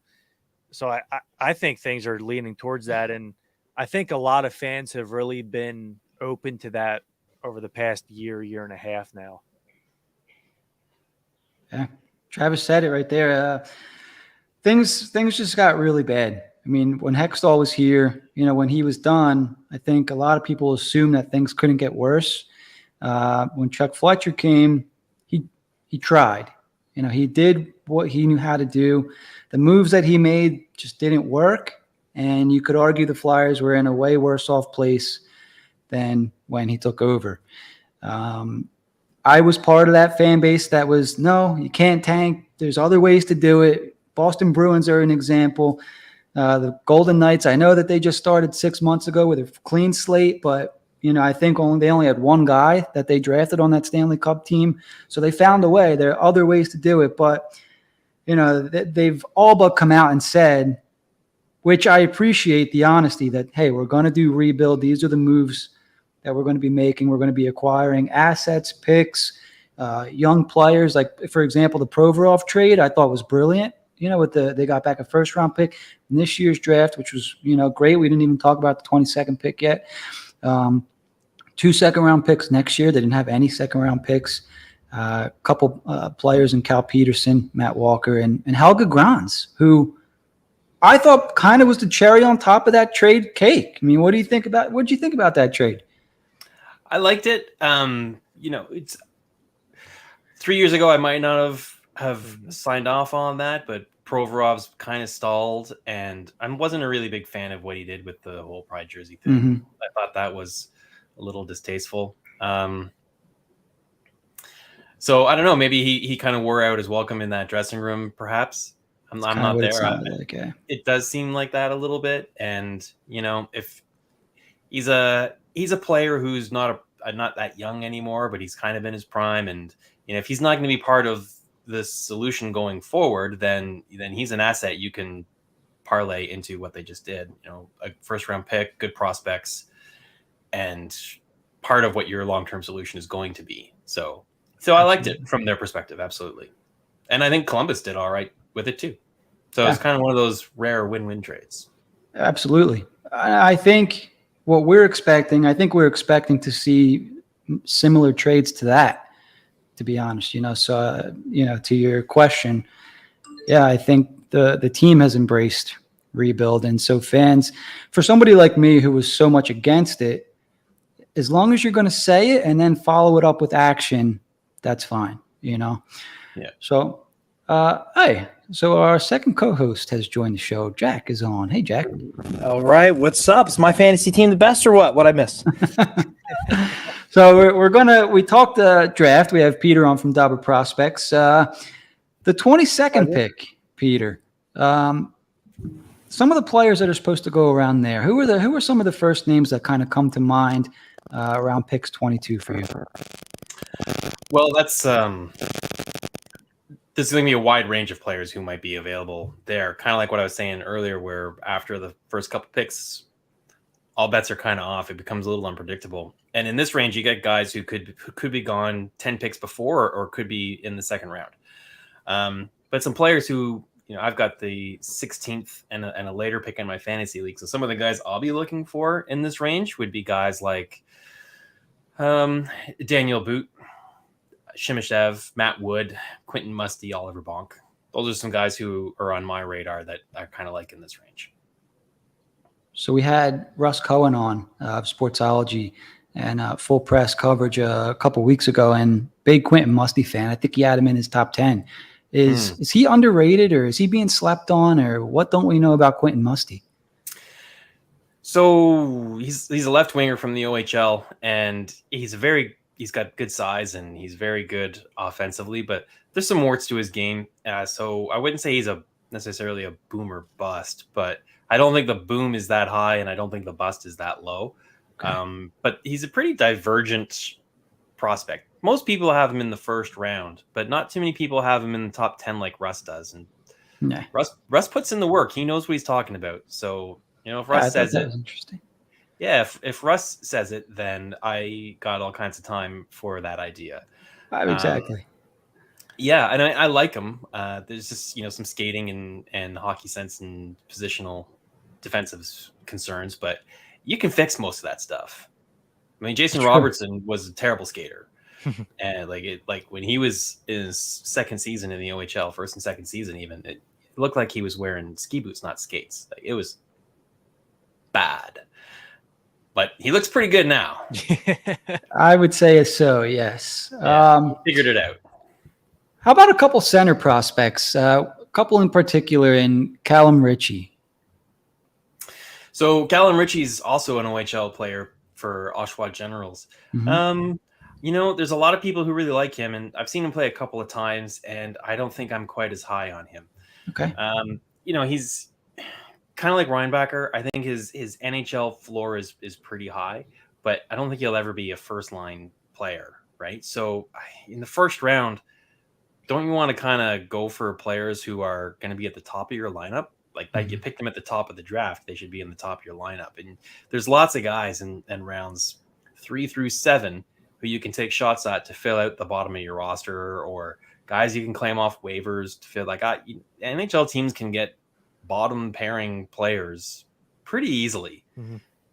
So I think things are leaning towards that, and I think a lot of fans have really been open to that over the past year and a half now. Yeah, Travis said it right there. Things just got really bad. I mean, when Hextall was here, when he was done, I think a lot of people assumed that things couldn't get worse. When Chuck Fletcher came, he tried. He did what he knew how to do. The moves that he made just didn't work. And you could argue the Flyers were in a way worse off place than when he took over. I was part of that fan base that was, no, you can't tank. There's other ways to do it. Boston Bruins are an example. The Golden Knights, I know that they just started 6 months ago with a clean slate, but I think they only had one guy that they drafted on that Stanley Cup team. So they found a way. There are other ways to do it, but they've all but come out and said, which I appreciate the honesty that, hey, we're going to do rebuild. These are the moves that we're going to be making. We're going to be acquiring assets, picks, young players. Like, for example, the Provorov trade I thought was brilliant. They got back a first-round pick in this year's draft, which was, great. We didn't even talk about the 22nd pick yet. 2 second-round picks next year. They didn't have any second-round picks. A couple players in Cal Peterson, Matt Walker, and Helge Grans, who I thought kind of was the cherry on top of that trade cake. I mean, what did you think about that trade? I liked it. It's 3 years ago, I might not have signed off on that, but Provorov's kind of stalled, and I wasn't a really big fan of what he did with the whole Pride jersey thing. Mm-hmm. I thought that was a little distasteful. So I don't know. Maybe he kind of wore out his welcome in that dressing room, perhaps. I'm not there. It does seem like that a little bit, and if he's a player who's not that young anymore, but he's kind of in his prime, and if he's not going to be part of this solution going forward, then he's an asset you can parlay into what they just did. A first round pick, good prospects, and part of what your long term solution is going to be. So I liked it from their perspective, absolutely, and I think Columbus did all right with it too. So it's kind of one of those rare win-win trades. Absolutely. I think what we're expecting to see similar trades to that, to be honest. So to your question, I think the team has embraced rebuild, and so fans, for somebody like me who was so much against it, as long as you're going to say it and then follow it up with action, that's fine. Yeah. So, hey. So our second co-host has joined the show. Jack is on. Hey, Jack. All right. What's up? Is my fantasy team the best or what? What'd I miss? So we talked draft. We have Peter on from Dobber Prospects. The 22nd pick, Peter. Some of the players that are supposed to go around there. Who are some of the first names that kind of come to mind around picks 22 for you? Well, that's there's going to be a wide range of players who might be available there. Kind of like what I was saying earlier, where after the first couple picks, all bets are kind of off. It becomes a little unpredictable. And in this range, you get guys who could be gone 10 picks before or could be in the second round. But some players who, I've got the 16th and a later pick in my fantasy league. So some of the guys I'll be looking for in this range would be guys like Daniel Boot, Shimishev, Matt Wood, Quentin Musty, Oliver Bonk. Those are some guys who are on my radar that I kind of like in this range. So we had Russ Cohen on of Sportsology and Full Press coverage a couple weeks ago, and big Quentin Musty fan. I think he had him in his top 10. Is he underrated, or is he being slept on, or what don't we know about Quentin Musty? So he's a left winger from the OHL, and he's got good size and he's very good offensively, but there's some warts to his game. So I wouldn't say he's necessarily a boom or bust, but I don't think the boom is that high and I don't think the bust is that low. Okay. But he's a pretty divergent prospect. Most people have him in the first round, but not too many people have him in the top 10 like Russ does. And Russ puts in the work. He knows what he's talking about. So, if Russ says it, interesting. Yeah, if Russ says it, then I got all kinds of time for that idea. Exactly. And I like him. There's just some skating and hockey sense and positional defensive concerns, but you can fix most of that stuff. I mean, Jason Robertson was a terrible skater, and like when he was in his second season in the OHL, first and second season, even it looked like he was wearing ski boots, not skates. Like, it was bad. But he looks pretty good now. I would say so, yes. Figured it out. How about a couple center prospects? A couple in particular in Callum Ritchie. So Ritchie's also an OHL player for Oshawa Generals. Mm-hmm. There's a lot of people who really like him, and I've seen him play a couple of times, and I don't think I'm quite as high on him. Okay. He's kind of like Reinbacher. I think his NHL floor is pretty high, but I don't think he'll ever be a first line player, right? So in the first round, don't you want to kind of go for players who are going to be at the top of your lineup? Like that, you picked them at the top of the draft. They should be in the top of your lineup. And there's lots of guys in rounds 3 through 7 who you can take shots at to fill out the bottom of your roster, or guys you can claim off waivers to feel like NHL teams can get bottom pairing players pretty easily,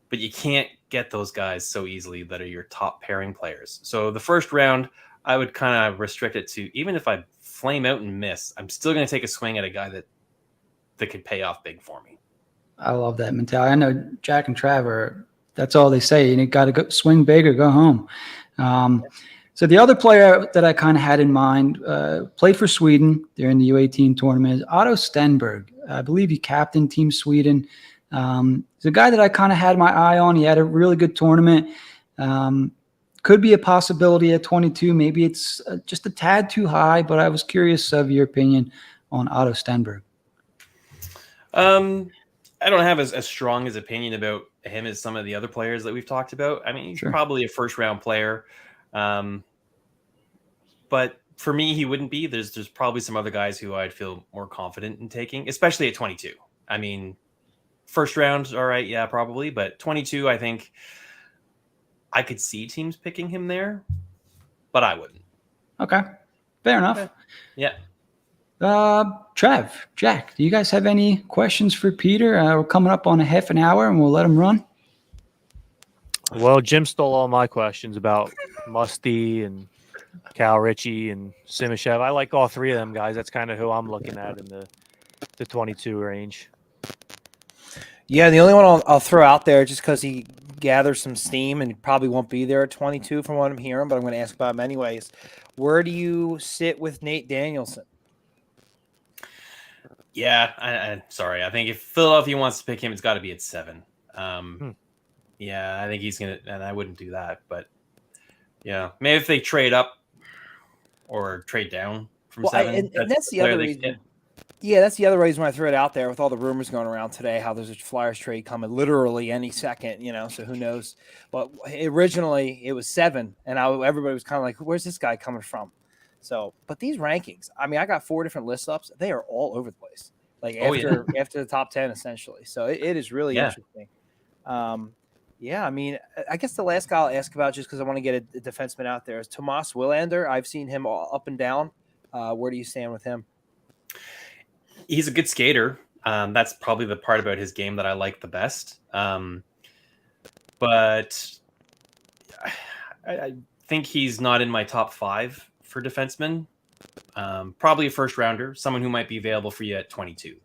but you can't get those guys so easily that are your top pairing players. So the first round, I would kind of restrict it to, even if I flame out and miss, I'm still going to take a swing at a guy that could pay off big for me. I love that mentality. I know Jack and Trevor, that's all they say. You got to go swing big or go home. So the other player that I kind of had in mind played for Sweden. They're in the U18 tournament. Otto Stenberg. I believe he captained Team Sweden. He's a guy that I kind of had my eye on. He had a really good tournament. Could be a possibility at 22. Maybe it's just a tad too high, but I was curious of your opinion on Otto Stenberg. I don't have as strong as opinion about him as some of the other players that we've talked about. I mean, he's probably a first round player. But for me, he wouldn't be. There's probably some other guys who I'd feel more confident in taking, especially at 22. I mean, first round, all right, yeah, probably. But 22, I think I could see teams picking him there, but I wouldn't. Okay, fair enough. Okay. Yeah. Trev, Jack, do you guys have any questions for Peter? We're coming up on a half an hour, and we'll let him run. Well, Jim stole all my questions about Musty and Cal Ritchie and Simashev. I like all three of them guys. That's kind of who I'm looking at in the 22 range. Yeah, the only one I'll throw out there, just because he gathers some steam and he probably won't be there at 22 from what I'm hearing, but I'm going to ask about him anyways. Where do you sit with Nate Danielson? Yeah, I'm sorry. I think if Philadelphia wants to pick him, it's got to be at 7. Yeah, I think he's going to, and I wouldn't do that. But, yeah, maybe if they trade up or trade down from 7. That's the other reason. Yeah, that's the other reason why I threw it out there with all the rumors going around today, how there's a Flyers trade coming literally any second, so who knows. But originally it was 7, and everybody was kind of like, where's this guy coming from? So, but these rankings, I mean, I got 4 different list ups. They are all over the place, like after the top 10, essentially. So it is really interesting. Yeah, I mean, I guess the last guy I'll ask about, just because I want to get a defenseman out there, is Tomas Willander. I've seen him all up and down. Where do you stand with him? He's a good skater. That's probably the part about his game that I like the best. But I think he's not in my top 5 for defensemen. Probably a first rounder, someone who might be available for you at 22.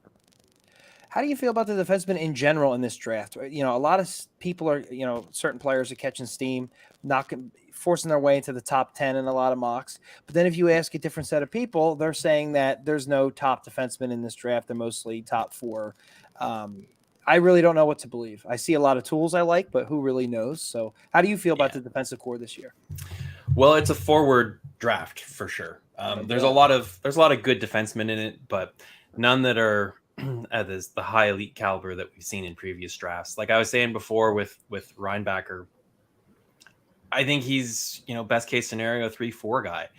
How do you feel about the defensemen in general in this draft? A lot of people are, certain players are catching steam, forcing their way into the top 10 in a lot of mocks. But then if you ask a different set of people, they're saying that there's no top defensemen in this draft. They're mostly top 4. I really don't know what to believe. I see a lot of tools I like, but who really knows? So how do you feel about the defensive core this year? Well, it's a forward draft for sure. There's a lot of good defensemen in it, but none that are at the high elite caliber that we've seen in previous drafts. Like I was saying before with Reinbacher, I think he's, best case scenario 3-4 guy.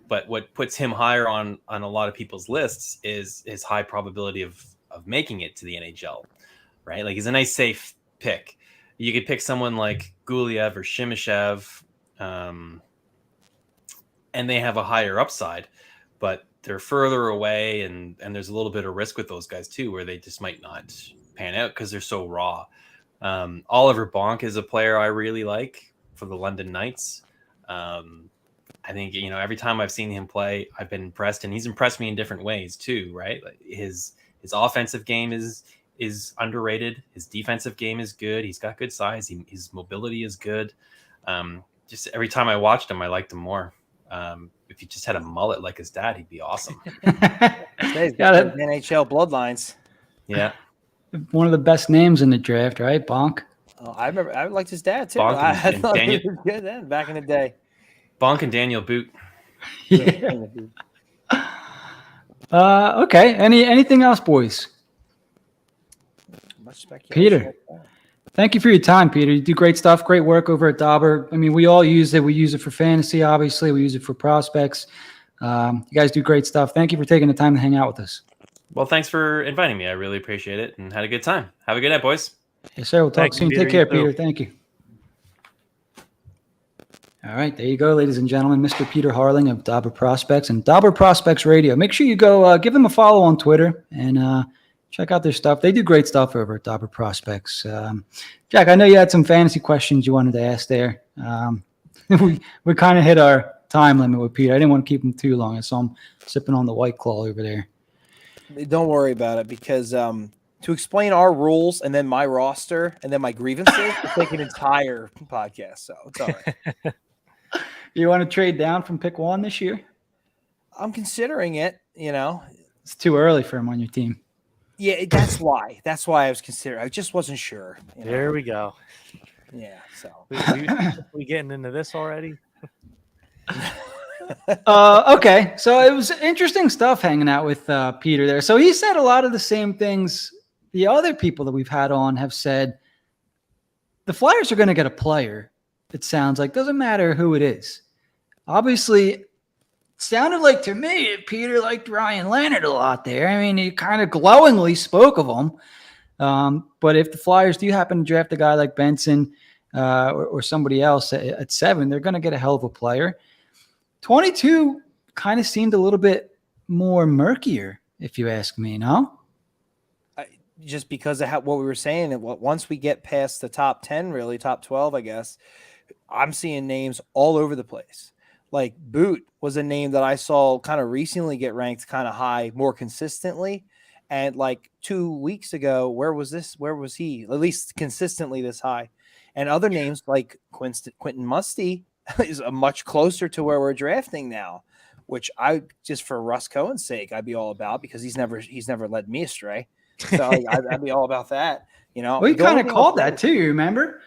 But what puts him higher on a lot of people's lists is his high probability of making it to the NHL, right? Like he's a nice safe pick. You could pick someone like Gulyev or Simashev, and they have a higher upside, but they're further away, and there's a little bit of risk with those guys too, where they just might not pan out because they're so raw. Oliver Bonk is a player I really like for the London Knights. I think, every time I've seen him play, I've been impressed, and he's impressed me in different ways too, right? Like his offensive game is underrated. His defensive game is good. He's got good size. His mobility is good. Just every time I watched him, I liked him more. If he just had a mullet like his dad, he'd be awesome. He's got NHL bloodlines. Yeah. One of the best names in the draft, right? Bonk. Oh, I liked his dad too. Bonk I thought Daniel, he was good then, back in the day. Bonk and Daniel Boot. Yeah. Okay. Anything else, boys? Peter, thank you for your time, Peter. You do great stuff, great work over at Dobber. I mean, we all use it. We use it for fantasy, obviously. We use it for prospects. You guys do great stuff. Thank you for taking the time to hang out with us. Well, thanks for inviting me. I really appreciate it and had a good time. Have a good night, boys. Yes, sir. We'll talk Thank you, soon. Peter. Take care, You too. Peter. Thank you. All right, there you go, ladies and gentlemen. Mr. Peter Harling of Dobber Prospects and Dobber Prospects Radio. Make sure you go give them a follow on Twitter and check out their stuff. They do great stuff over at Dobber Prospects. Jack, I know you had some fantasy questions you wanted to ask there. We kind of hit our time limit with Peter. I didn't want to keep him too long. I saw him sipping on the White Claw over there. Don't worry about it because to explain our rules and then my roster and then my grievances will take an entire podcast. So it's all right. You want to trade down from pick 1 this year? I'm considering it, It's too early for him on your team. Yeah, that's why. That's why I was considering. I just wasn't sure. There we go. Yeah, so. We getting into this already? Okay, so it was interesting stuff hanging out with Peter there. So he said a lot of the same things the other people that we've had on have said. The Flyers are going to get a player, it sounds like. Doesn't matter who it is. Obviously, it sounded like to me that Peter liked Ryan Leonard a lot there. I mean, he kind of glowingly spoke of him. But if the Flyers do happen to draft a guy like Benson or somebody else at 7, they're going to get a hell of a player. 22 kind of seemed a little bit more murkier, if you ask me, no? Just because of what we were saying, and once we get past the top 10, really, top 12, I guess, I'm seeing names all over the place. Like Boot was a name that I saw kind of recently get ranked kind of high more consistently. And like 2 weeks ago, where was he? At least consistently this high. And other names like Quentin Musty is much closer to where we're drafting now, which I just for Russ Cohen's sake, I'd be all about because he's never led me astray. So I'd be all about that. Well, he kind of called that too. You remember?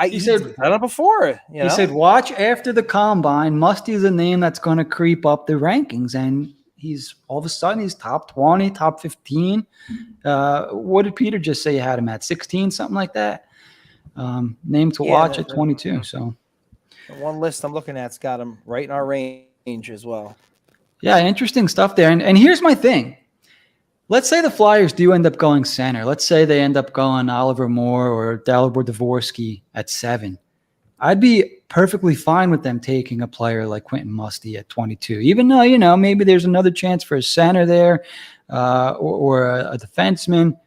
He said that before. He said, "Watch after the combine. Musty is a name that's going to creep up the rankings, and he's all of a sudden he's top 20, top 15. What did Peter just say? You had him at 16, something like that. Name to watch at 22. So the one list I'm looking at's got him right in our range as well. Yeah, interesting stuff there. And here's my thing. Let's say the Flyers do end up going center. Let's say they end up going Oliver Moore or Dalibor Dvorsky at 7. I'd be perfectly fine with them taking a player like Quentin Musty at 22, even though, maybe there's another chance for a center there or a defenseman.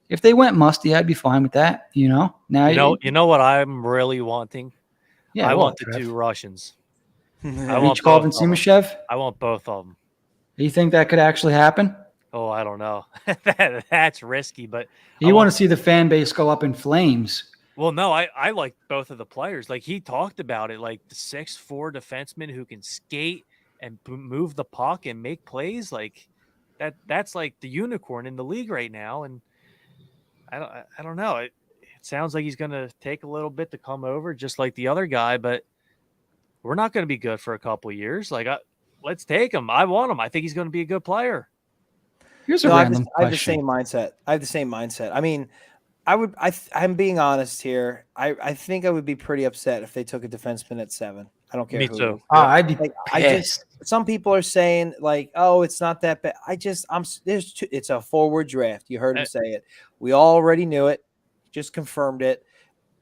If they went Musty, I'd be fine with that, Now, you know what I'm really wanting? Yeah, I want the 2 Russians. Iacovone and Simashev? I want both of them. You think that could actually happen? Oh, I don't know. That's risky, but you want to see the fan base go up in flames. Well, no, I like both of the players. Like he talked about it, like the 6'4" defenseman who can skate and move the puck and make plays. Like that's like the unicorn in the league right now. And I don't know. It sounds like he's going to take a little bit to come over, just like the other guy. But we're not going to be good for a couple of years. Like let's take him. I want him. I think he's going to be a good player. Here's a random question. I have the same mindset. I mean, I'm being honest here. I think I would be pretty upset if they took a defenseman at 7. I don't care. Me who too. I'd be pissed. Some people are saying like, oh, it's not that bad. It's a forward draft. You heard him say it. We already knew it. Just confirmed it.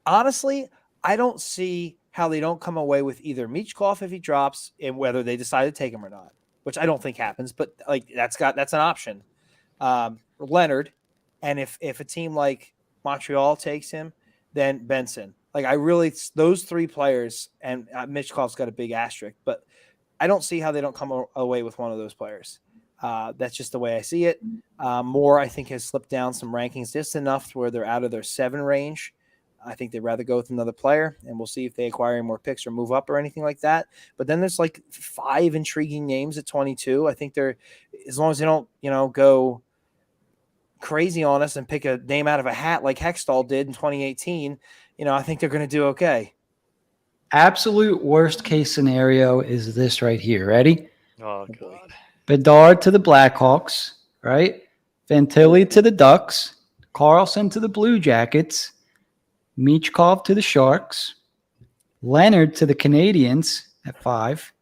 Honestly, I don't see how they don't come away with either Michkov if he drops and whether they decide to take him or not, which I don't think happens, but like that's an option. Leonard, and if a team like Montreal takes him, then Benson. Like those 3 players, and Michkov's got a big asterisk, but I don't see how they don't come away with one of those players. That's just the way I see it. Moore, I think, has slipped down some rankings just enough to where they're out of their 7 range. I think they'd rather go with another player, and we'll see if they acquire more picks or move up or anything like that. But then there's like 5 intriguing names at 22. I think they're, as long as they don't, go crazy on us and pick a name out of a hat like Hextall did in 2018, I think they're going to do okay. Absolute worst case scenario is this right here. Ready? Oh, God. Bedard to the Blackhawks, right? Fantilli to the Ducks, Carlson to the Blue Jackets, Michkov to the Sharks, Leonard to the Canadiens at 5,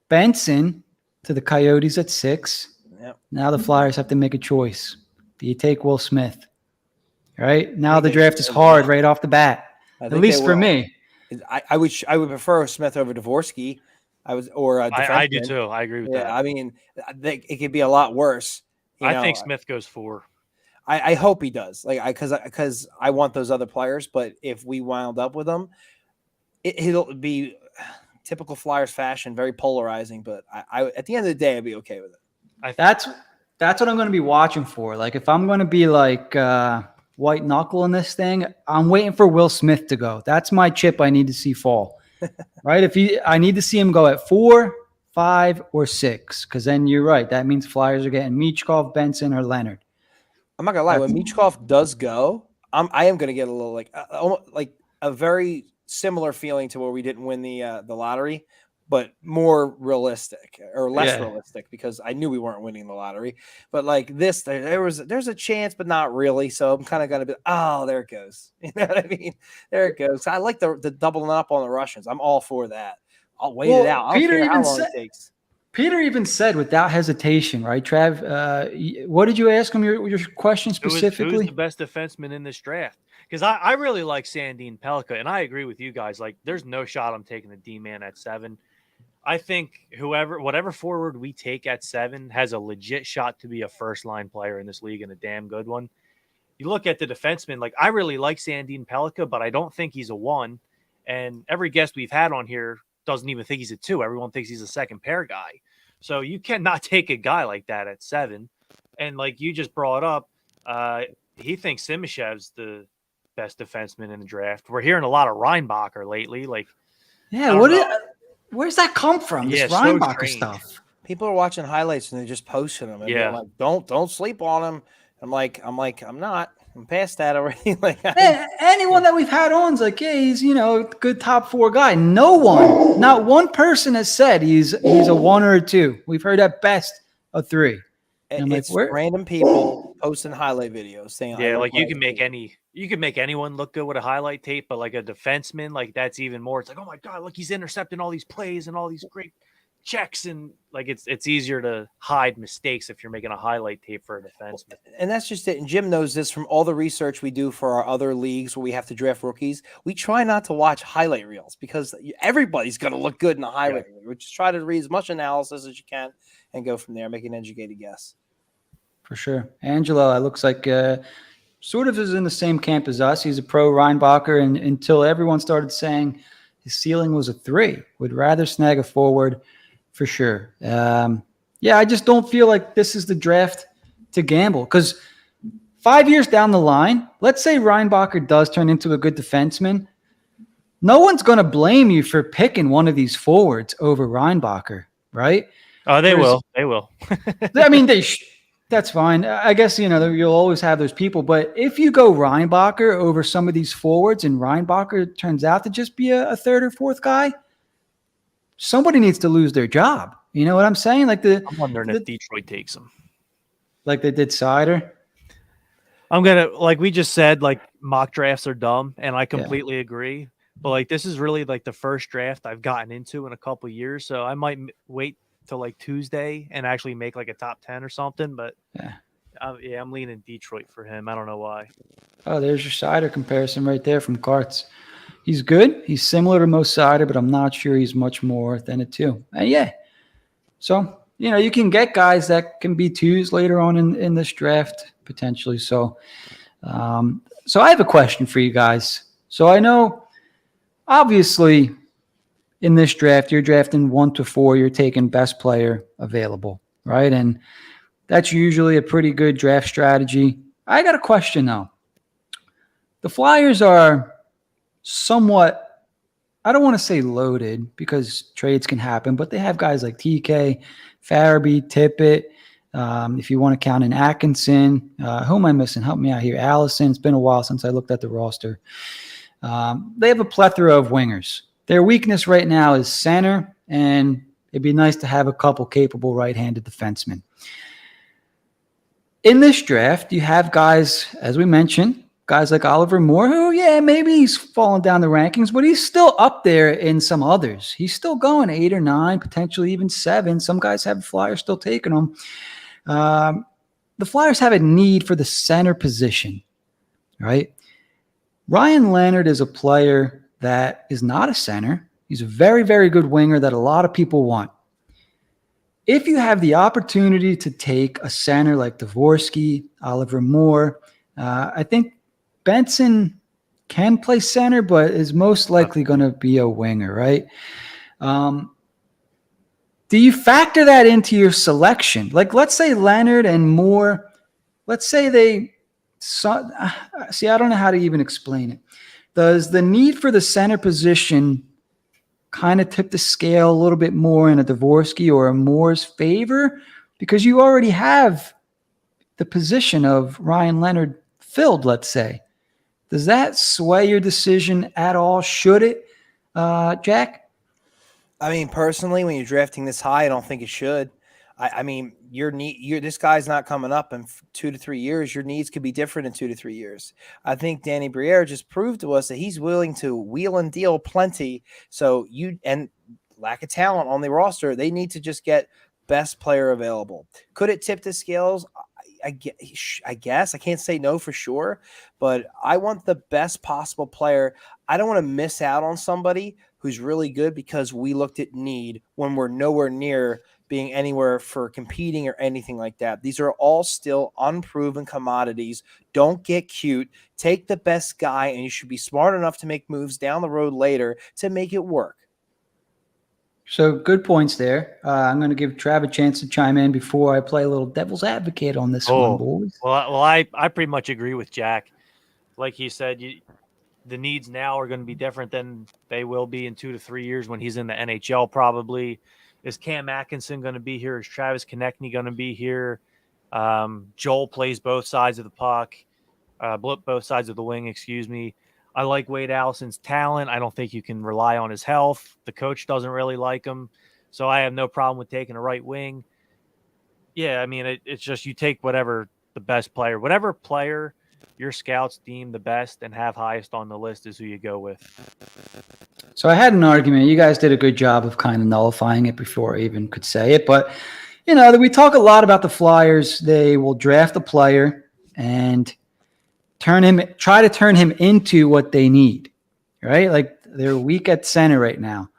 Benson to the Coyotes at 6. Yep. Now the Flyers have to make a choice. Do you take Will Smith? Right? Now think the they draft is should. hard right off the bat. I At think least they for will. me. I would prefer Smith over Dvorsky. Or a defenseman. I do too. I agree with that. I mean, it could be a lot worse. I think Smith goes 4. I hope he does. Because I want those other players. But if we wound up with them, it'll be typical Flyers fashion, very polarizing. But I at the end of the day, I'd be okay with it. That's what I'm going to be watching for. Like if I'm going to be like white knuckle in this thing, I'm waiting for Will Smith to go. That's my chip I need to see fall. Right? I need to see him go at 4, 5, or 6. Because then you're right. That means Flyers are getting Michkov, Benson, or Leonard. I'm not gonna lie. When Michkov does go, I am gonna get a little like a very similar feeling to where we didn't win the lottery, but more realistic or less realistic because I knew we weren't winning the lottery. But like this, there's a chance, but not really. So I'm kind of gonna be, oh, there it goes. You know what I mean? There it goes. I like the doubling up on the Russians. I'm all for that. I'll wait it out. I don't care how long it takes. Peter even said without hesitation, right, Trav? What did you ask him your question specifically? Who's the best defenseman in this draft? Because I really like Sandin Pellikka, and I agree with you guys. Like, there's no shot I'm taking the D-man at 7. I think whatever forward we take at 7 has a legit shot to be a first-line player in this league and a damn good one. You look at the defenseman, like, I really like Sandin Pellikka, but I don't think he's a 1. And every guest we've had on here doesn't even think he's a 2. Everyone thinks he's a second pair guy. So you cannot take a guy like that at 7. And like you just brought up, he thinks Simashev's the best defenseman in the draft. We're hearing a lot of Reinbacher lately. Like, where's that come from? This so Reinbacher strange. stuff. People are watching highlights and they're just posting them. And they're like, don't sleep on him. I'm not. I'm past that already. Anyone that we've had on is like, yeah, he's a good top 4 guy. Not one person has said he's a 1 or a 2. We've heard at best a 3. And it's random people posting highlight videos saying, yeah, like you can make anyone look good with a highlight tape, but like a defenseman, like that's even more. It's like, oh my god, look, he's intercepting all these plays and all these great checks, and like it's easier to hide mistakes if you're making a highlight tape for a defenseman. And that's just it. And Jim knows this from all the research we do for our other leagues where we have to draft rookies. We try not to watch highlight reels because everybody's going to look good in a highlight reel. We just try to read as much analysis as you can and go from there, make an educated guess. For sure. Angelo, it looks like sort of is in the same camp as us. He's a pro Reinbacher, and until everyone started saying his ceiling was a 3, would rather snag a forward for sure. I just don't feel like this is the draft to gamble because 5 years down the line, let's say Reinbacher does turn into a good defenseman. No one's going to blame you for picking one of these forwards over Reinbacher, right? Oh, they will. They will. I mean, that's fine. I guess, you'll always have those people. But if you go Reinbacher over some of these forwards and Reinbacher turns out to just be a 3rd or 4th guy, somebody needs to lose their job. You know what I'm saying? Like I'm wondering if Detroit takes him. Like they did Sider? Like we just said, like mock drafts are dumb, and I completely agree. But like this is really like the first draft I've gotten into in a couple of years. So I might wait till like Tuesday and actually make like a top 10 or something, but I'm leaning Detroit for him. I don't know why. Oh, there's your Sider comparison right there from Carts. He's good. He's similar to most Sider, but I'm not sure he's much more than a 2. And so you can get guys that can be 2s later on in this draft potentially. So I have a question for you guys. So I know obviously in this draft, you're drafting 1 to 4. You're taking best player available, right? And that's usually a pretty good draft strategy. I got a question, though. The Flyers are somewhat, I don't want to say loaded because trades can happen, but they have guys like TK, Farabee, Tippett. If you want to count in Atkinson. Who am I missing? Help me out here. Allison. It's been a while since I looked at the roster. They have a plethora of wingers. Their weakness right now is center, and it'd be nice to have a couple capable right-handed defensemen. In this draft, you have guys, as we mentioned, guys like Oliver Moore, who, yeah, maybe he's fallen down the rankings, but he's still up there in some others. He's still going 8 or 9, potentially even 7. Some guys have Flyers still taking them. The Flyers have a need for the center position, right? Ryan Leonard is a player that is not a center. He's a very, very good winger that a lot of people want. If you have the opportunity to take a center like Dvorsky, Oliver Moore, I think Benson can play center, but is most likely going to be a winger, right? Do you factor that into your selection? Like, let's say Leonard and Moore, let's say they see, I don't know how to even explain it. Does the need for the center position kind of tip the scale a little bit more in a Dvorsky or a Moore's favor? Because you already have the position of Ryan Leonard filled, let's say. Does that sway your decision at all? Should it, Jack? I mean, personally, when you're drafting this high, I don't think it should. I mean, this guy's not coming up in 2 to 3 years. Your needs could be different in 2 to 3 years. I think Danny Briere just proved to us that he's willing to wheel and deal plenty. So and lack of talent on the roster, they need to just get best player available. Could it tip the scales? I guess. I can't say no for sure, but I want the best possible player. I don't want to miss out on somebody who's really good because we looked at need when we're nowhere near being anywhere for competing or anything like that. These are all still unproven commodities. Don't get cute. Take the best guy, and you should be smart enough to make moves down the road later to make it work. So good points there. I'm going to give Trav a chance to chime in before I play a little devil's advocate on this one, boys. Well, I pretty much agree with Jack. Like he said, the needs now are going to be different than they will be in 2 to 3 years when he's in the NHL probably. Is Cam Atkinson going to be here? Is Travis Konechny going to be here? Joel plays both sides of the puck, both sides of the wing, excuse me. I like Wade Allison's talent. I don't think you can rely on his health. The coach doesn't really like him. So I have no problem with taking a right wing. Yeah, I mean, it's just you take whatever the best player, whatever player your scouts deem the best and have highest on the list is who you go with. So I had an argument. You guys did a good job of kind of nullifying it before I even could say it. But, we talk a lot about the Flyers. They will draft a player and try to turn him into what they need, right? Like they're weak at center right now.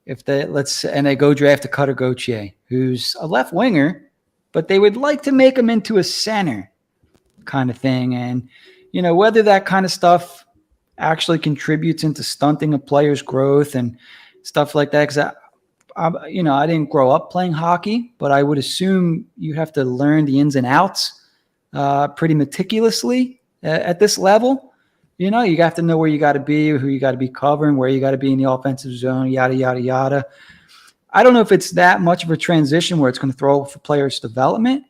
And they go draft a Cutter Gauthier, who's a left winger, but they would like to make him into a center kind of thing. And, whether that kind of stuff actually contributes into stunting a player's growth and stuff like that. Because I didn't grow up playing hockey, but I would assume you have to learn the ins and outs pretty meticulously at this level. You have to know where you got to be, who you got to be covering, where you got to be in the offensive zone, yada, yada, yada. I don't know if it's that much of a transition where it's going to throw off a player's development,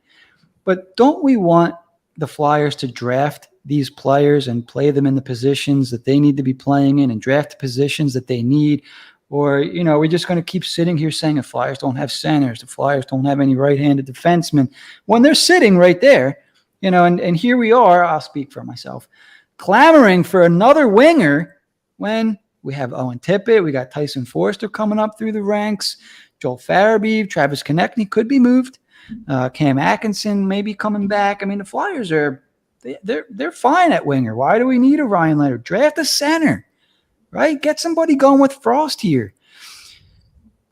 but don't we want the Flyers to draft these players and play them in the positions that they need to be playing in and draft the positions that they need? Or, we're just going to keep sitting here saying the Flyers don't have centers, the Flyers don't have any right-handed defensemen when they're sitting right there, and here we are, I'll speak for myself, clamoring for another winger when we have Owen Tippett, we got Tyson Forster coming up through the ranks, Joel Farabee, Travis Konechny could be moved, Cam Atkinson maybe coming back. I mean, the Flyers they're fine at winger. Why do we need a Ryan Leonard? Draft a center, right? Get somebody going with Frost here.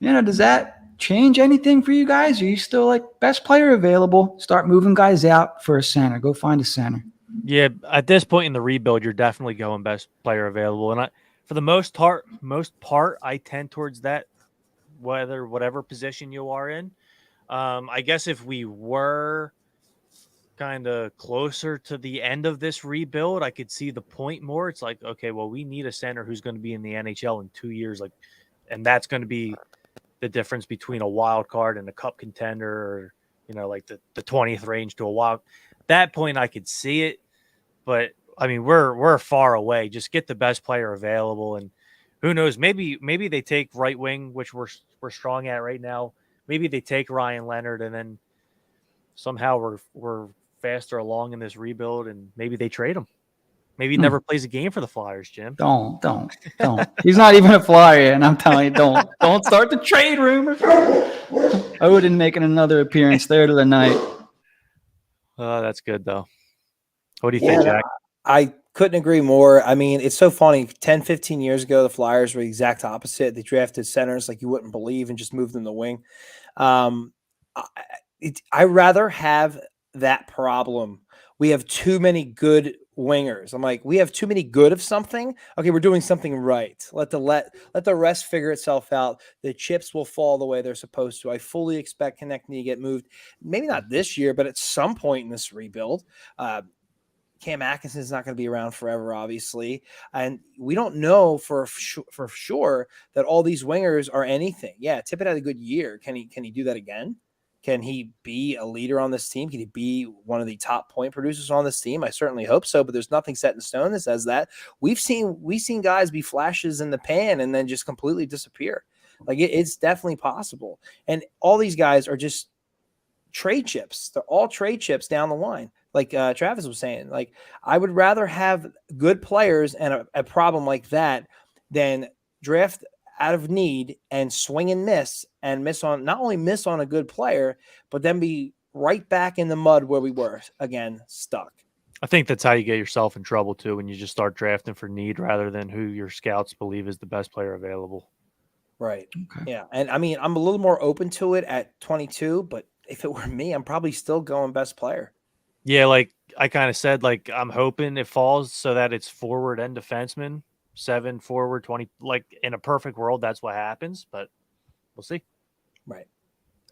Does that change anything for you guys? Are you still like best player available? Start moving guys out for a center. Go find a center. Yeah, at this point in the rebuild, you're definitely going best player available. And for the most part, I tend towards that, whatever position you are in. I guess if we were kind of closer to the end of this rebuild, I could see the point more. It's like, okay, well, we need a center who's going to be in the NHL in 2 years, and that's going to be the difference between a wild card and a cup contender, or like the 20th range to a wild. That point, I could see it, but I mean, we're far away. Just get the best player available, and who knows? Maybe they take right wing, which we're strong at right now. Maybe they take Ryan Leonard, and then somehow we're faster along in this rebuild, and maybe they trade him. Maybe he never plays a game for the Flyers, Jim. Don't. He's not even a Flyer, and I'm telling you, don't start the trade rumor. Odin making another appearance there tonight. That's good, though. What do you think, Jack? I couldn't agree more. I mean, it's so funny. 10, 15 years ago, the Flyers were the exact opposite. They drafted centers like you wouldn't believe and just moved them to wing. I rather have that problem. We have too many good wingers. I'm like, we have too many good of something. Okay, we're doing something right. Let the rest figure itself out. The chips will fall the way they're supposed to. I fully expect Konechny to get moved. Maybe not this year, but at some point in this rebuild. Cam Atkinson is not going to be around forever, obviously. And we don't know for sure that all these wingers are anything. Yeah, Tippett had a good year. Can he do that again? Can he be a leader on this team? Can he be one of the top point producers on this team? I certainly hope so, but there's nothing set in stone that says that. We've seen guys be flashes in the pan and then just completely disappear. Like it's definitely possible. And all these guys are just trade chips. They're all trade chips down the line. Like Travis was saying, like I would rather have good players and a problem like that than draft out of need and swing and miss on not only miss on a good player, but then be right back in the mud where we were again, stuck. I think that's how you get yourself in trouble too, when you just start drafting for need rather than who your scouts believe is the best player available. Right. Okay. Yeah. And I mean, I'm a little more open to it at 22, but if it were me, I'm probably still going best player. Yeah. Like I kind of said, like I'm hoping it falls so that it's forward and defenseman. 7 forward, 20, like in a perfect world, that's what happens, but we'll see. Right.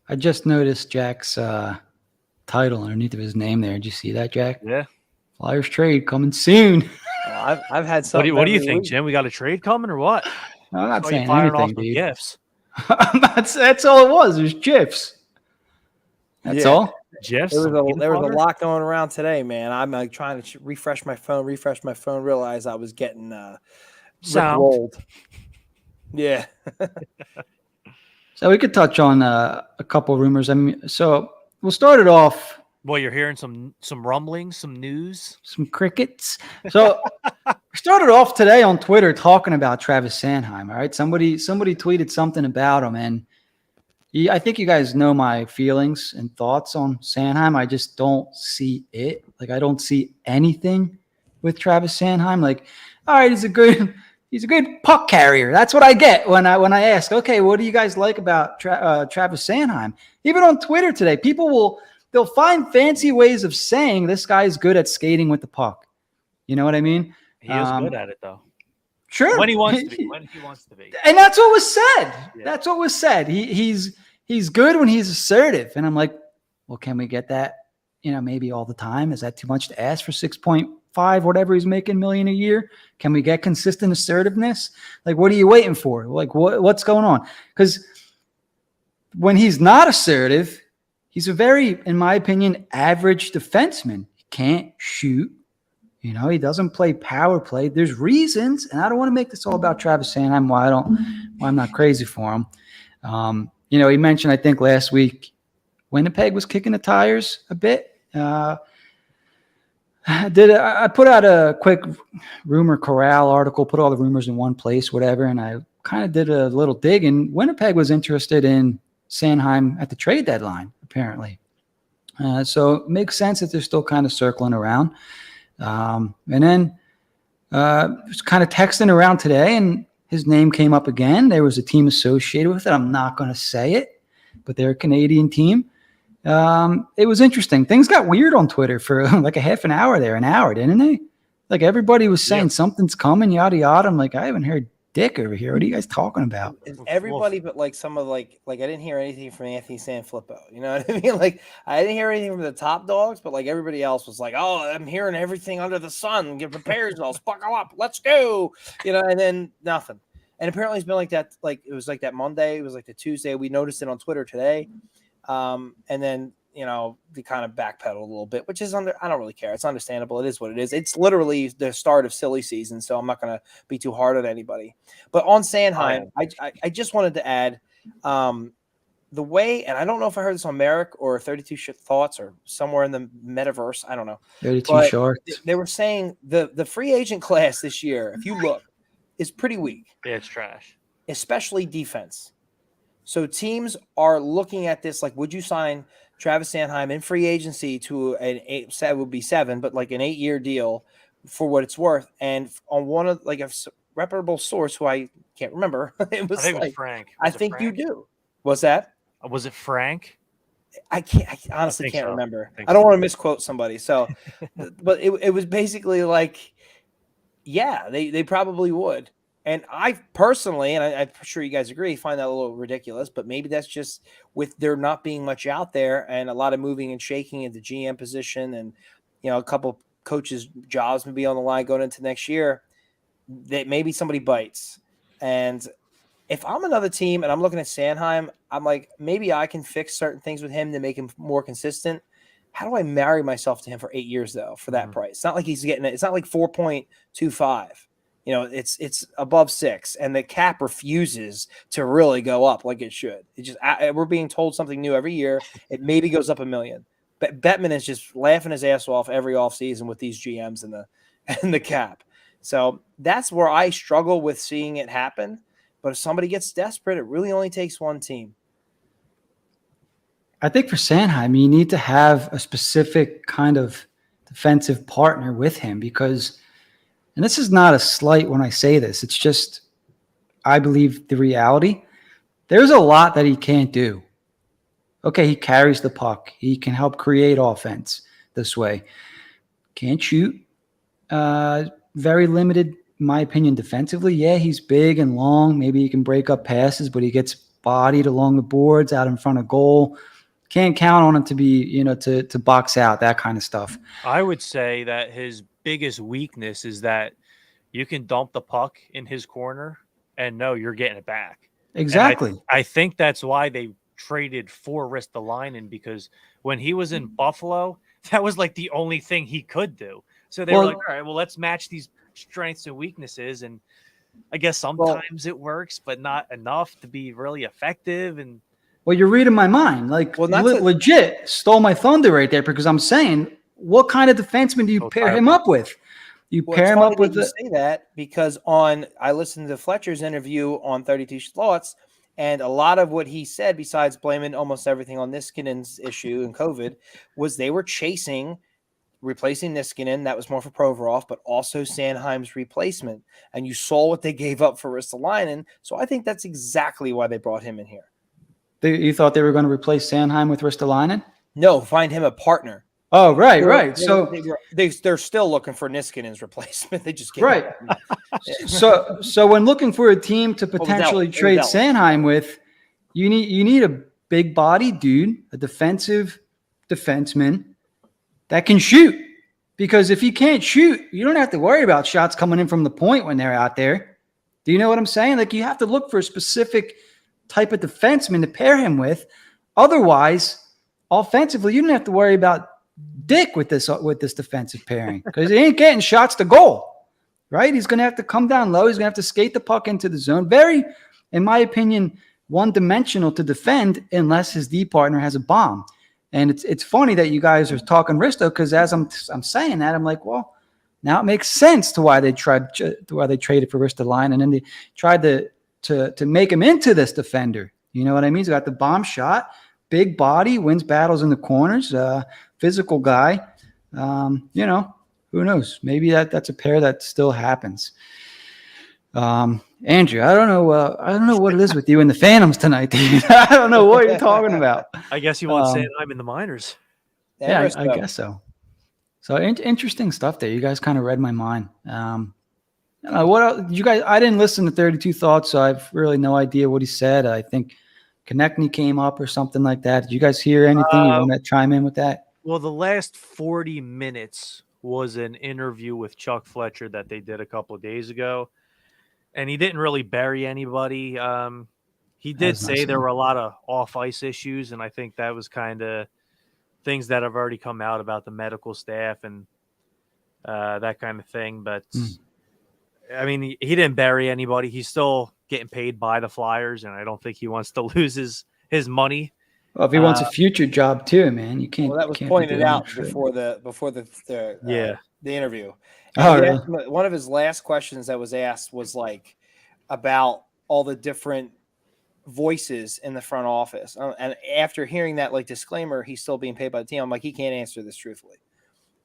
I just noticed Jack's title underneath of his name there. Did you see that, Jack? Yeah. Flyers trade coming soon. Well, I've had something. What do you think, Jim? We got a trade coming or what? I'm not saying anything, dude. Gifts. That's all it was. It was GIFs. That's all. GIFs. There was a lot going around today, man. I'm like trying to refresh my phone, realize I was getting rolled. Yeah. So we could touch on a couple of rumors. I mean, so we'll start it off. Well, you're hearing some rumblings, some news, some crickets. So we started off today on Twitter talking about Travis Sanheim. All right, somebody tweeted something about him, and I think you guys know my feelings and thoughts on Sanheim. I just don't see it. Like I don't see anything with Travis Sanheim. Like, all right, he's a good puck carrier. That's what I get when I ask, okay, what do you guys like about Travis Sanheim? Even on Twitter today, they'll find fancy ways of saying this guy is good at skating with the puck. You know what I mean? He is good at it, though. Sure. When he wants to be. And that's what was said. Yeah. That's what was said. He's good when he's assertive. And I'm like, well, can we get that, maybe all the time? Is that too much to ask for 6.5, whatever he's making million a year? Can we get consistent assertiveness? Like, what are you waiting for? Like, what's going on? Because when he's not assertive, he's a very, in my opinion, average defenseman. He can't shoot. He doesn't play power play. There's reasons, and I don't want to make this all about Travis Sanheim, why I'm not crazy for him. He mentioned, I think last week, Winnipeg was kicking the tires a bit. I put out a quick rumor corral article, put all the rumors in one place, whatever, and I kind of did a little dig, and Winnipeg was interested in Sanheim at the trade deadline, apparently. So it makes sense that they're still kind of circling around. And then was kind of texting around today, and his name came up again. There was a team associated with it. I'm not going to say it, but they're a Canadian team. It was interesting. Things got weird on Twitter for like a half an hour, didn't they? Like everybody was saying something's coming, yada, yada. I'm like, I haven't heard dick over here. What are you guys talking about? Everybody but like some of like I didn't hear anything from Anthony Sanfilippo. You know what I mean? Like I didn't hear anything from the top dogs, but like everybody else was like, oh, I'm hearing everything under the sun. Get prepared yourselves, buckle up, let's go. And then nothing. And apparently it's been like that. Like it was like that Monday. It was like the Tuesday. We noticed it on Twitter today. And then they kind of backpedal a little bit, which is I don't really care. It's understandable. It is what it is. It's literally the start of silly season, so I'm not going to be too hard on anybody. But on Sanheim, I just wanted to add, the way, and I don't know if I heard this on Merrick or 32 Thoughts or somewhere in the metaverse. I don't know. 32 But Sharks. they were saying the free agent class this year, if you look, is pretty weak, Yeah, it's trash. especially defense. So teams are looking at this like, would you sign Travis Sanheim in free agency to an would be 7, but like an 8-year deal for what it's worth? And on one of like a reputable source who I can't remember, it was I think it was like, Frank. I think you do. What's that? Was it Frank? I honestly think can't so. remember. I think I don't so. want to misquote somebody. So, but it was basically like, yeah, they probably would. And I personally, and I'm sure you guys agree, find that a little ridiculous, but maybe that's just with there not being much out there and a lot of moving and shaking at the GM position and, a couple coaches' jobs may be on the line going into next year, that maybe somebody bites. And if I'm another team and I'm looking at Sanheim, I'm like, maybe I can fix certain things with him to make him more consistent. How do I marry myself to him for 8 years though, for that price? It's not like it's not like 4.25. It's above 6, and the cap refuses to really go up like it should. It just we're being told something new every year. It maybe goes up $1 million. But Bettman is just laughing his ass off every offseason with these GMs and the cap. So that's where I struggle with seeing it happen. But if somebody gets desperate, it really only takes one team. I think for Sanheim, you need to have a specific kind of defensive partner with him because, and this is not a slight when I say this, it's just, I believe the reality. There's a lot that he can't do. Okay, he carries the puck. He can help create offense this way. Can't shoot. Very limited, in my opinion, defensively. Yeah, he's big and long. Maybe he can break up passes, but he gets bodied along the boards out in front of goal. Can't count on him to be, to box out, that kind of stuff. I would say that his biggest weakness is that you can dump the puck in his corner and no, you're getting it back. Exactly. I think that's why they traded for Ristolainen, because when he was in Buffalo, that was like the only thing he could do. So they were like, all right, well, let's match these strengths and weaknesses. And I guess sometimes it works, but not enough to be really effective. And well, you're reading my mind. Like, legit stole my thunder right there because I'm saying, what kind of defenseman do you pair him up with? You pair him up with you say that because I listened to Fletcher's interview on 32 Thoughts, and a lot of what he said, besides blaming almost everything on Niskanen's issue and COVID, was they were chasing replacing Niskanen. That was more for Provorov, but also Sanheim's replacement. And you saw what they gave up for Ristolainen. So I think that's exactly why they brought him in here. You thought they were going to replace Sanheim with Ristolainen? No, find him a partner. Oh, right. So they're still looking for Niskanen's replacement. They just right. So when looking for a team to potentially trade Sanheim with, you need a big body dude, a defensive defenseman that can shoot. Because if you can't shoot, you don't have to worry about shots coming in from the point when they're out there. Do you know what I'm saying? Like, you have to look for a specific type of defenseman to pair him with. Otherwise, offensively, you don't have to worry about dick with this defensive pairing because he ain't getting shots to goal, right? He's going to have to come down low. He's going to have to skate the puck into the zone. Very, in my opinion, one-dimensional to defend unless his D partner has a bomb. And it's funny that you guys are talking Risto because as I'm saying that, I'm like, well, now it makes sense to why they traded for Ristolainen, and then they tried to make him into this defender. You know what I mean? He's got the bomb shot, big body, wins battles in the corners, physical guy. Who knows? Maybe that's a pair that still happens. Andrew, I don't know what it is with you and the Phantoms tonight, dude. I don't know what you're talking about. I guess you want Sanheim in the minors. Yeah, I guess so. So interesting stuff there. You guys kind of read my mind. What else, you guys? I didn't listen to 32 Thoughts, so I've really no idea what he said. I think Konechny came up or something like that. Did you guys hear anything? You want to chime in with that? Well, the last 40 minutes was an interview with Chuck Fletcher that they did a couple of days ago, and he didn't really bury anybody. He did say there were a lot of off-ice issues, and I think that was kind of things that have already come out about the medical staff and that kind of thing. But, I mean, he didn't bury anybody. He's still getting paid by the Flyers, and I don't think he wants to lose his money. Well, if he wants a future job too, man, you can't. Well, that was can't be pointed doing out that shit. before the interview. Oh, And he really? asked- one of his last questions that was asked was like about all the different voices in the front office. And after hearing that like disclaimer, he's still being paid by the team. I'm like, he can't answer this truthfully.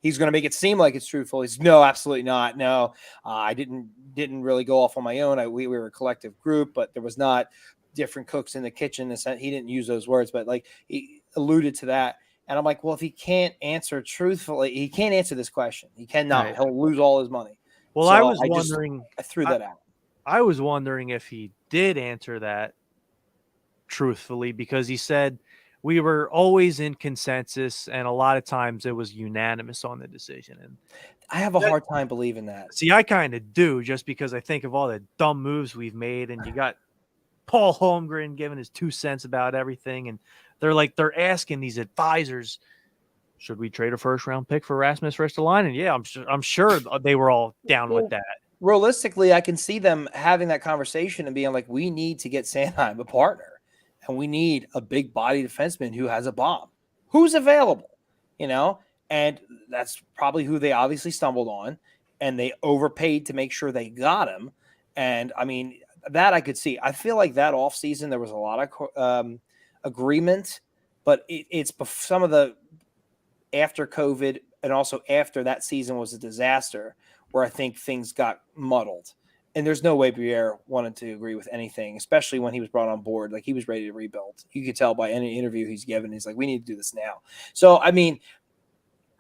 He's going to make it seem like it's truthful. He's no, absolutely not. No, I didn't really go off on my own. We were a collective group, but there was not different cooks in the kitchen. He didn't use those words, but like he alluded to that. And I'm like, well, if he can't answer truthfully, he can't answer this question. He cannot. Right. He'll lose all his money. Well, So I was wondering. I threw that out. I was wondering if he did answer that truthfully, because he said we were always in consensus, and a lot of times it was unanimous on the decision. And I have a hard time believing that. see, I kind of do, just because I think of all the dumb moves we've made, and you got Paul Holmgren giving his 2 cents about everything, and they're asking these advisors, should we trade a first-round pick for Rasmus Ristolainen? Yeah, I'm sure they were all down with that. Realistically, I can see them having that conversation and being like, we need to get Sanheim a partner, and we need a big body defenseman who has a bomb, who's available, and that's probably who they obviously stumbled on, and they overpaid to make sure they got him. And I mean, that I could see. I feel like that offseason there was a lot of agreement, but it's some of the after COVID and also after that season was a disaster where I think things got muddled. And there's no way Briere wanted to agree with anything, especially when he was brought on board. Like, he was ready to rebuild. You could tell by any interview he's given. He's like, we need to do this now. So, I mean,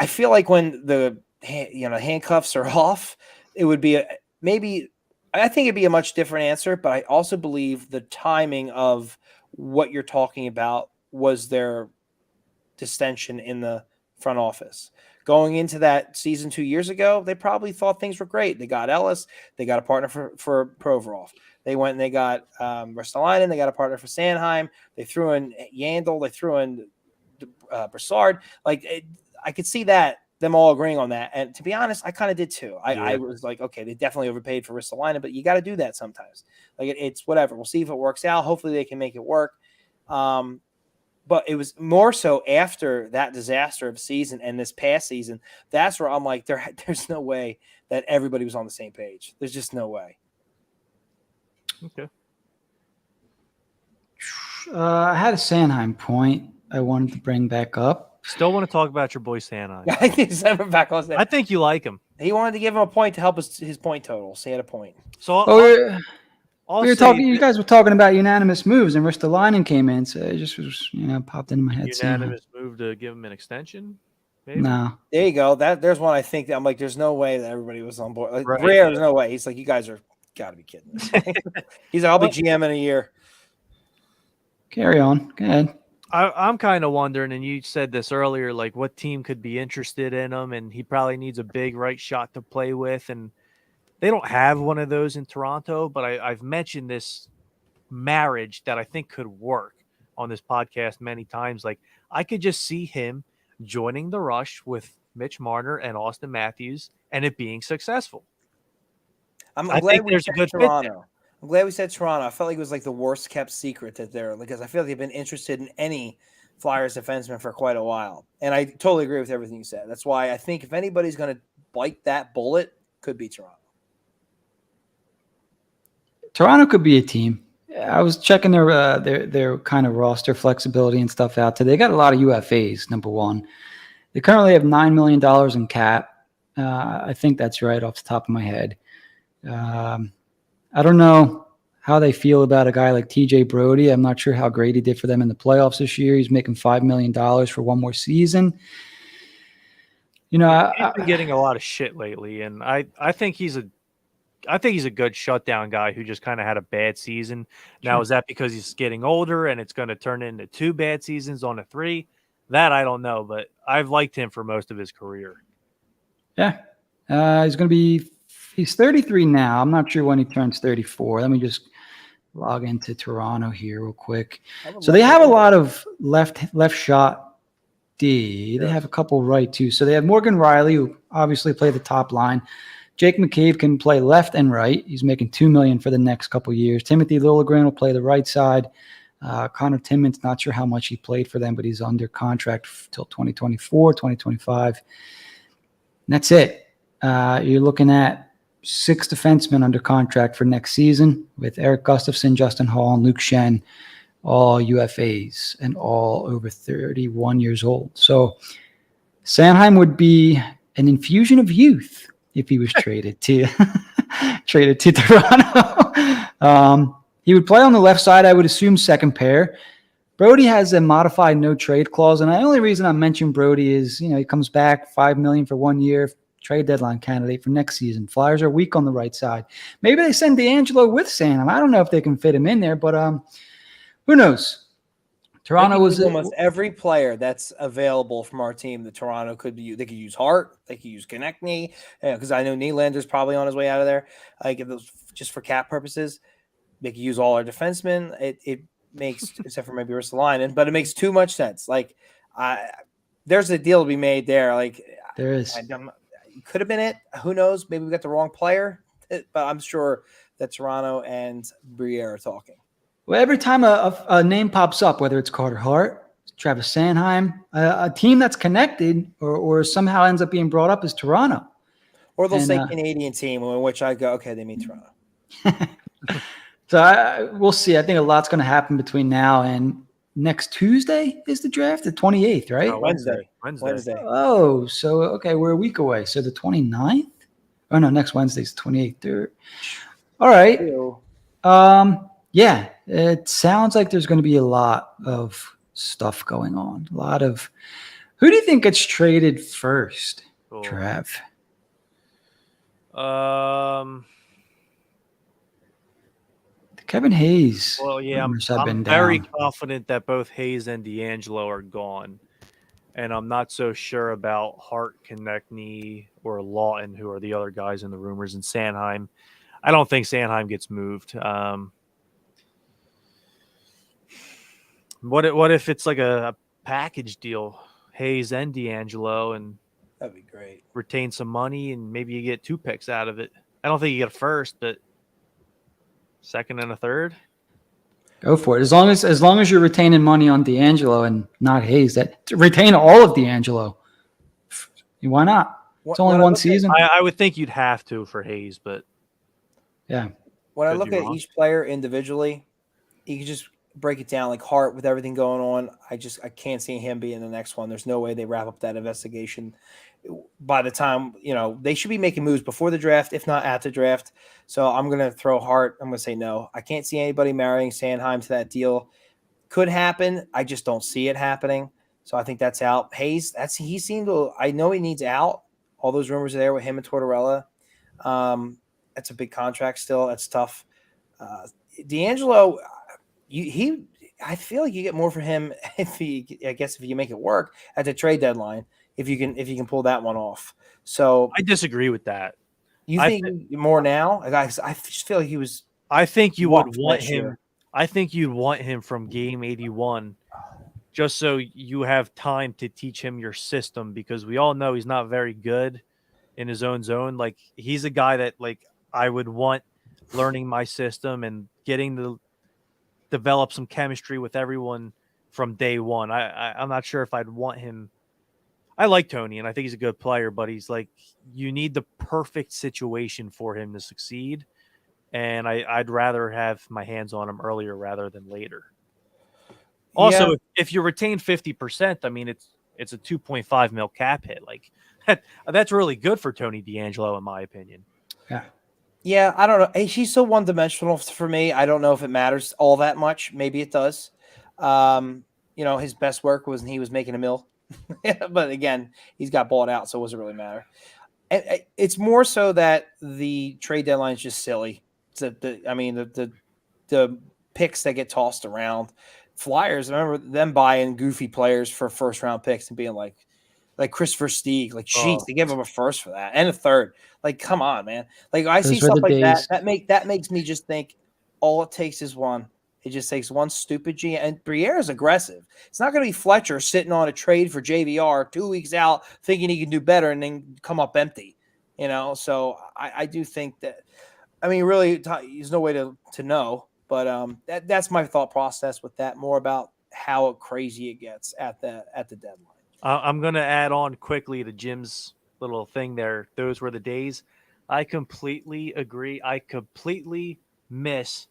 I feel like when the handcuffs are off, it would be I think it'd be a much different answer, but I also believe the timing of what you're talking about was their distension in the front office. Going into that season 2 years ago, they probably thought things were great. They got Ellis. They got a partner for Provorov. They went and they got Ristolainen. They got a partner for Sanheim. They threw in Yandel. They threw in Brassard. I could see them all agreeing on that. And to be honest, I kind of did too. I was like, okay, they definitely overpaid for Ristolainen, but you got to do that sometimes. Like, it's whatever. We'll see if it works out. Hopefully they can make it work. But it was more so after that disaster of season and this past season. That's where I'm like, there's no way that everybody was on the same page. There's just no way. Okay. I had a Sanheim point I wanted to bring back up. Still want to talk about your boy Sanheim. I think he's never back on that. I think you like him. He wanted to give him a point to help his point total. So he had a point. So you guys were talking about unanimous moves, and Ristolainen came in, so it just was, popped into my head. Unanimous move to give him an extension? Maybe? No. There you go. There's one I think that I'm like, there's no way that everybody was on board. Like, Right. There's no way. He's like, you guys are got to be kidding me. He's like, I'll be GM in a year. Carry on. Go ahead. I'm kind of wondering, and you said this earlier, like what team could be interested in him, and he probably needs a big right shot to play with, and they don't have one of those in Toronto, but I've mentioned this marriage that I think could work on this podcast many times. Like, I could just see him joining the Rush with Mitch Marner and Austin Matthews and it being successful. I'm I glad think we there's a said good fit Toronto. I'm glad we said Toronto. I felt like it was like the worst kept secret that because I feel like they've been interested in any Flyers defenseman for quite a while. And I totally agree with everything you said. That's why I think if anybody's going to bite that bullet, could be Toronto. Toronto could be a team. I was checking their kind of roster flexibility and stuff out today. They got a lot of UFAs, number one. They currently have $9 million in cap. I think that's right off the top of my head. I don't know how they feel about a guy like TJ Brody. I'm not sure how great he did for them in the playoffs this year. He's making $5 million for one more season. He's been getting a lot of shit lately, and I think he's a good shutdown guy who just kind of had a bad season. Now, is that because he's getting older and it's going to turn into 2 bad seasons on a 3? That I don't know, but I've liked him for most of his career. Yeah. He's 33 now. I'm not sure when he turns 34. Let me just log into Toronto here real quick. So they have a lot of left shot D. They have a couple right too. So they have Morgan Riley, who obviously play the top line. Jake McCabe can play left and right. He's making $2 million for the next couple years. Timothy Liljegren will play the right side. Connor Timmons, not sure how much he played for them, but he's under contract till 2024, 2025. And that's it. You're looking at 6 defensemen under contract for next season with Eric Gustafson, Justin Hall, and Luke Shen, all UFAs and all over 31 years old. So Sanheim would be an infusion of youth if he was traded to Toronto. He would play on the left side, I would assume second pair. Brody has a modified no trade clause, and the only reason I mention Brody is, he comes back $5 million for 1 year, trade deadline candidate for next season. Flyers are weak on the right side. Maybe they send DeAngelo with Sanheim. I don't know if they can fit him in there, but who knows? Toronto was almost every player that's available from our team that Toronto could be. They could use Hart. They could use Konechny, because I know Nylander's probably on his way out of there. Just for cap purposes, they could use all our defensemen. It makes, except for maybe Ristolainen, but it makes too much sense. There's a deal to be made there. There is. Could have been it. Who knows? Maybe we got the wrong player, but I'm sure that Toronto and Briere are talking. Well, every time a name pops up, whether it's Carter Hart, Travis Sanheim, a team that's connected or somehow ends up being brought up is Toronto. Or they'll say Canadian team, in which I go, okay, they mean Toronto. So we'll see. I think a lot's going to happen between now and next Tuesday is the draft, the 28th, right? Wednesday. Oh, so, okay, we're a week away. So the 29th? Oh, no, next Wednesday's the 28th. All right. Yeah, it sounds like there's going to be a lot of stuff going on. A lot of – who do you think gets traded first, Trav? Kevin Hayes. Well, yeah, I'm very confident that both Hayes and DeAngelo are gone. And I'm not so sure about Hart, Konechny, or Lawton, who are the other guys in the rumors, and Sanheim. I don't think Sanheim gets moved. What if it's like a package deal, Hayes and DeAngelo, and that'd be great. Retain some money, and maybe you get 2 picks out of it. I don't think you get a first, but second and a third. Go for it. As long as you're retaining money on DeAngelo and not Hayes, retain all of DeAngelo. Why not? It's only one season. I would think you'd have to for Hayes, but yeah. When I look at each player individually, you can just break it down like Hart with everything going on. I can't see him being the next one. There's no way they wrap up that investigation by the time, they should be making moves before the draft, if not at the draft. So I'm going to throw Hart. I'm going to say no. I can't see anybody marrying Sanheim to that deal. Could happen. I just don't see it happening. So I think that's out. Hayes, I know he needs out. All those rumors are there with him and Tortorella. That's a big contract still. That's tough. DeAngelo, I feel like you get more for him if you make it work at the trade deadline, if you can pull that one off. So I disagree with that. You think more now? I just feel like he was. I think you would want him. I think you'd want him from game 81, just so you have time to teach him your system, because we all know he's not very good in his own zone. He's a guy that I would want learning my system and getting to develop some chemistry with everyone from day one. I'm not sure if I'd want him. I like Tony, and I think he's a good player, but he's you need the perfect situation for him to succeed. And I'd rather have my hands on him earlier rather than later. Also, if you retain 50%, I mean, it's a $2.5 million cap hit. That's really good for Tony DeAngelo, in my opinion. Yeah. Yeah, I don't know. He's so one-dimensional for me. I don't know if it matters all that much. Maybe it does. His best work was when he was making $1 million. But again, he's got bought out, so it doesn't really matter. It's more so that the trade deadline is just silly. The picks that get tossed around. Flyers, I remember them buying goofy players for first-round picks and being like Christopher Stieg, jeez, they gave him a first for that and a third. Come on, man. I see stuff like that. That makes me just think all it takes is one. It just takes one stupid G. And Briere is aggressive. It's not going to be Fletcher sitting on a trade for JVR 2 weeks out thinking he can do better and then come up empty. So I do think that. I mean, really, there's no way to know. But that's my thought process with that. More about how crazy it gets at the deadline. I'm going to add on quickly to Jim's little thing there. Those were the days. I completely agree. I completely miss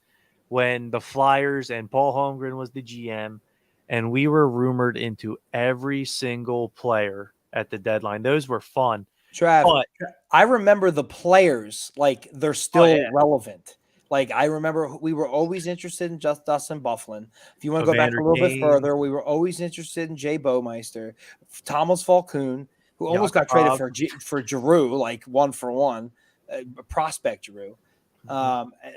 when the Flyers and Paul Holmgren was the GM, and we were rumored into every single player at the deadline. Those were fun. Trav, But I remember the players, like they're still yeah. relevant. Like I remember we were always interested in just Dustin Bufflin. If you want to go back a Evander little bit Kane. further, we were always interested in Jay Baumeister, Thomas Falcoon, who almost got traded for Giroux, like 1-for-1, prospect Giroux.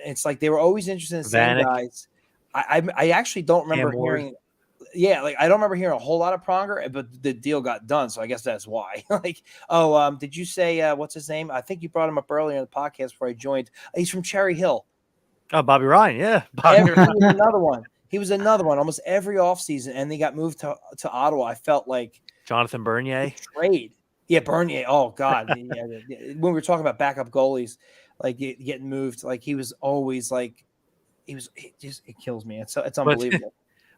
It's like they were always interested in the same guys. I actually don't remember hearing. Yeah, like I don't remember hearing a whole lot of Pronger, but the deal got done, so I guess that's why. Did you say what's his name? I think you brought him up earlier in the podcast before I joined. He's from Cherry Hill. Oh, Bobby Ryan, yeah. He was another one. He was another one almost every offseason, and they got moved to Ottawa. I felt like Jonathan Bernier. Trade. Yeah, Bernier. Oh, God. When we were talking about backup goalies, like getting moved, like he was always like, it kills me. It's unbelievable.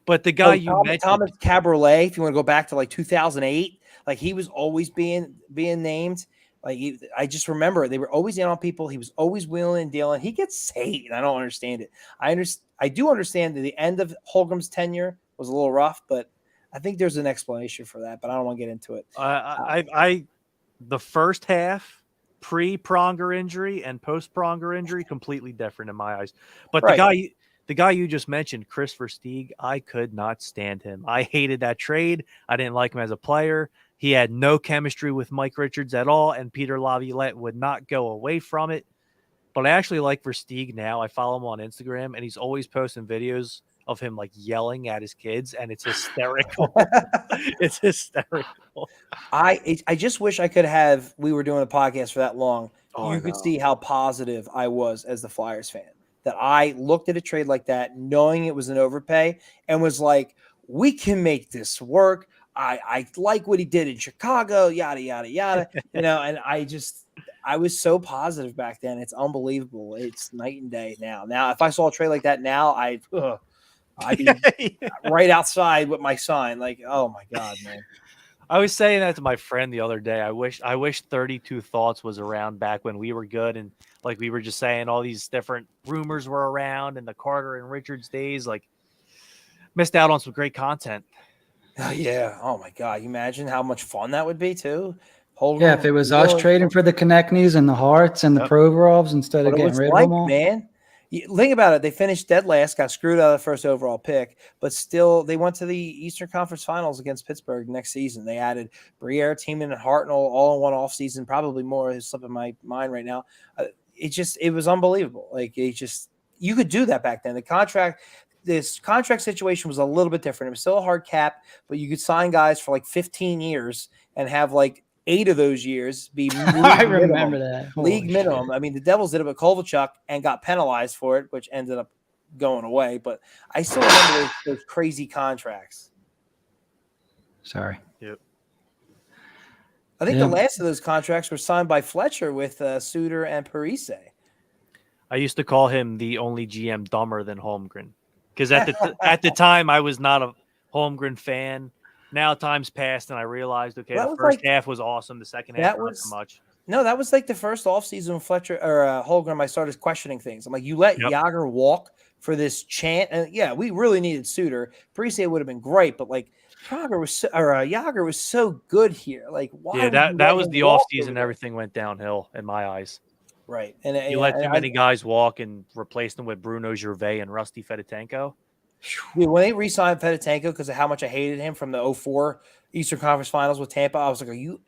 But the guy you mentioned, Thomas Cabriolet, if you want to go back to like 2008, like he was always being named. Like I just remember they were always in on people. He was always wheeling and dealing. He gets hate, and I don't understand it. I do understand that the end of Holmgren's tenure was a little rough, but I think there's an explanation for that. But I don't want to get into it. The first half, pre-Pronger injury and post-Pronger injury, completely different in my eyes. But right. The guy you just mentioned, Chris Versteeg, I could not stand him. I hated that trade. I didn't like him as a player. He had no chemistry with Mike Richards at all, and Peter Laviolette would not go away from it. But I actually like Versteeg now. I follow him on Instagram, and he's always posting videos of him like yelling at his kids, and it's hysterical. It's hysterical. I just wish I could have. We were doing a podcast for that long. You could see how positive I was as the Flyers fan. That I looked at a trade like that, knowing it was an overpay, and was like, "We can make this work." I like what he did in Chicago, yada yada yada. And I was so positive back then. It's unbelievable. It's night and day now. Now, if I saw a trade like that now, I'd be right outside with my sign. Like, oh my God, man. I was saying that to my friend the other day. I wish 32 Thoughts was around back when we were good, and like we were just saying, all these different rumors were around in the Carter and Richards days. Like, missed out on some great content. Yeah. Oh my God. You imagine how much fun that would be too. If it was us trading for the Konechnys and the Harts and the Provorovs instead of getting rid of them all. Man, think about it. They finished dead last, got screwed out of the first overall pick, but still they went to the Eastern Conference Finals against Pittsburgh next season. They added Briere, Tiemann, and Hart all in one offseason, probably more is slipping my mind right now. It was unbelievable. Like you could do that back then. This contract situation was a little bit different. It was still a hard cap, but you could sign guys for like 15 years and have like 8 of those years be I remember that. League minimum. I mean, the Devils did it with Kovalchuk and got penalized for it, which ended up going away. But I still remember those crazy contracts. Sorry. Yep. I think the last of those contracts were signed by Fletcher with Suter and Parise. I used to call him the only GM dumber than Holmgren. Because at the time, I was not a Holmgren fan. Now time's passed, and I realized, okay, the first half was awesome. The second half, not so much. No, that was like the first offseason when Fletcher or Holmgren, I started questioning things. I'm like, you let Jágr walk for this chant, and yeah, we really needed Suter. Parise would have been great, but like Jágr was so good here. Like, why? Yeah, that was the offseason. Everything went downhill in my eyes. Right, and you let too many guys walk and replace them with Bruno Gervais and Rusty Fedotenko. Dude, when they re-signed Fedotenko because of how much I hated him from the 2004 Eastern Conference Finals with Tampa, I was like, "Are you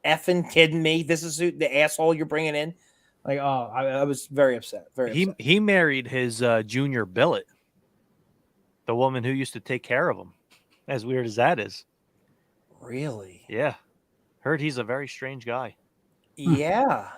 effing kidding me? This is the asshole you're bringing in." Like, I was very upset. He married his junior billet, the woman who used to take care of him. As weird as that is. Really? Yeah, heard he's a very strange guy. Yeah.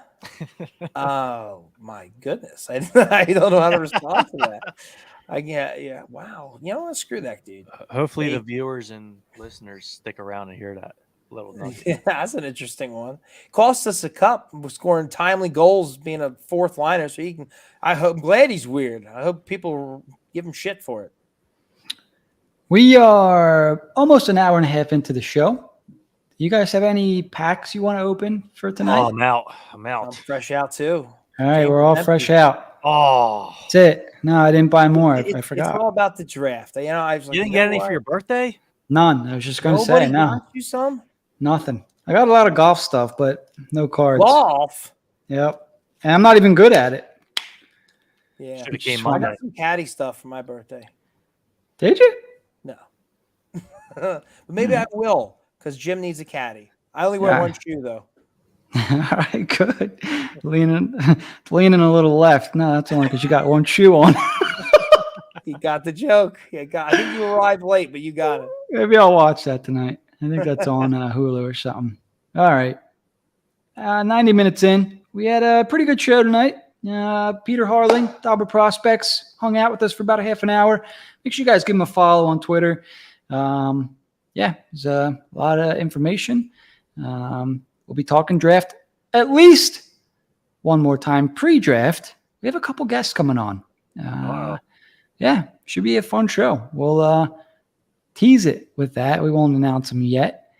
Oh my goodness! I don't know how to respond to that. Yeah. Wow. You know what? Screw that dude. Hopefully, the viewers and listeners stick around and hear that little nugget. Yeah, that's an interesting one. Cost us a cup. We're scoring timely goals, being a fourth liner. So I'm glad he's weird. I hope people give him shit for it. We are almost an hour and a half into the show. You guys have any packs you want to open for tonight? Oh, I'm out. I'm I'm out. fresh out too. All right, we're all fresh empty. out. Oh, That's it. No, I didn't buy more. I It's forgot. all about the draft. You know, I was like, you didn't get any for your birthday? None. I was just going to Nobody say, no, got you some nothing. I got a lot of golf stuff, but no cards. golf. Yep. And I'm not even good at it. Yeah, Should have came I Monday. got some caddy stuff for my birthday. Did you? No, but maybe I will because Jim needs a caddy. I only wear Yeah. one shoe though. All right, good. Leaning a little left. No, that's only because you got one shoe on. He got the joke. I think you arrived late, but you got it. Maybe I'll watch that tonight. I think that's on Hulu or something. All right. 90 minutes in. We had a pretty good show tonight. Peter Harling, Dobber Prospects, hung out with us for about a half an hour. Make sure you guys give him a follow on Twitter. There's a lot of information. We'll be talking draft at least one more time pre-draft. We have a couple guests coming on. Should be a fun show. We'll tease it with that. We won't announce them yet.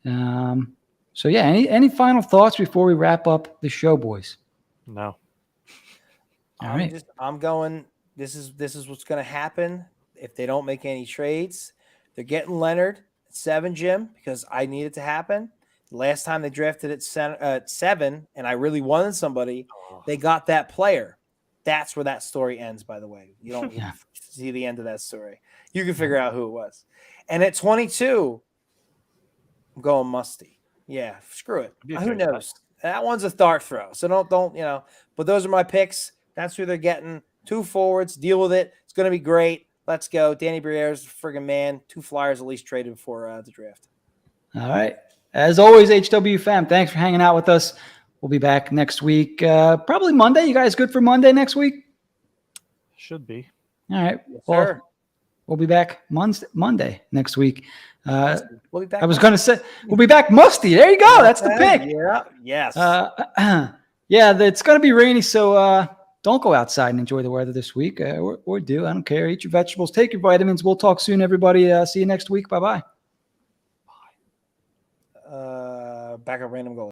Any final thoughts before we wrap up the show, boys? No. All right. I'm going. This is what's going to happen if they don't make any trades. They're getting Leonard at 7, Jim, because I need it to happen. Last time they drafted at 7, and I really wanted somebody, they got that player. That's where that story ends, by the way. You don't see the end of that story. You can figure out who it was. And at 22, I'm going Musty. Yeah, screw it. Who knows? That one's a dart throw. So don't. But those are my picks. That's who they're getting. 2 forwards. Deal with it. It's going to be great. Let's go. Danny Briere's a friggin' man. 2 Flyers at least traded before the draft. All right. As always, HW fam, thanks for hanging out with us. We'll be back next week. Probably Monday. You guys good for Monday next week? Should be. All right. Yes, Well, sir. we'll be back Monday next week. We'll be back. I was going to say we'll be back musty. There you go. That's the pick. Yeah. Yes. It's going to be rainy, so don't go outside and enjoy the weather this week. Or do. I don't care. Eat your vegetables. Take your vitamins. We'll talk soon, everybody. See you next week. Bye-bye. Back at random goal.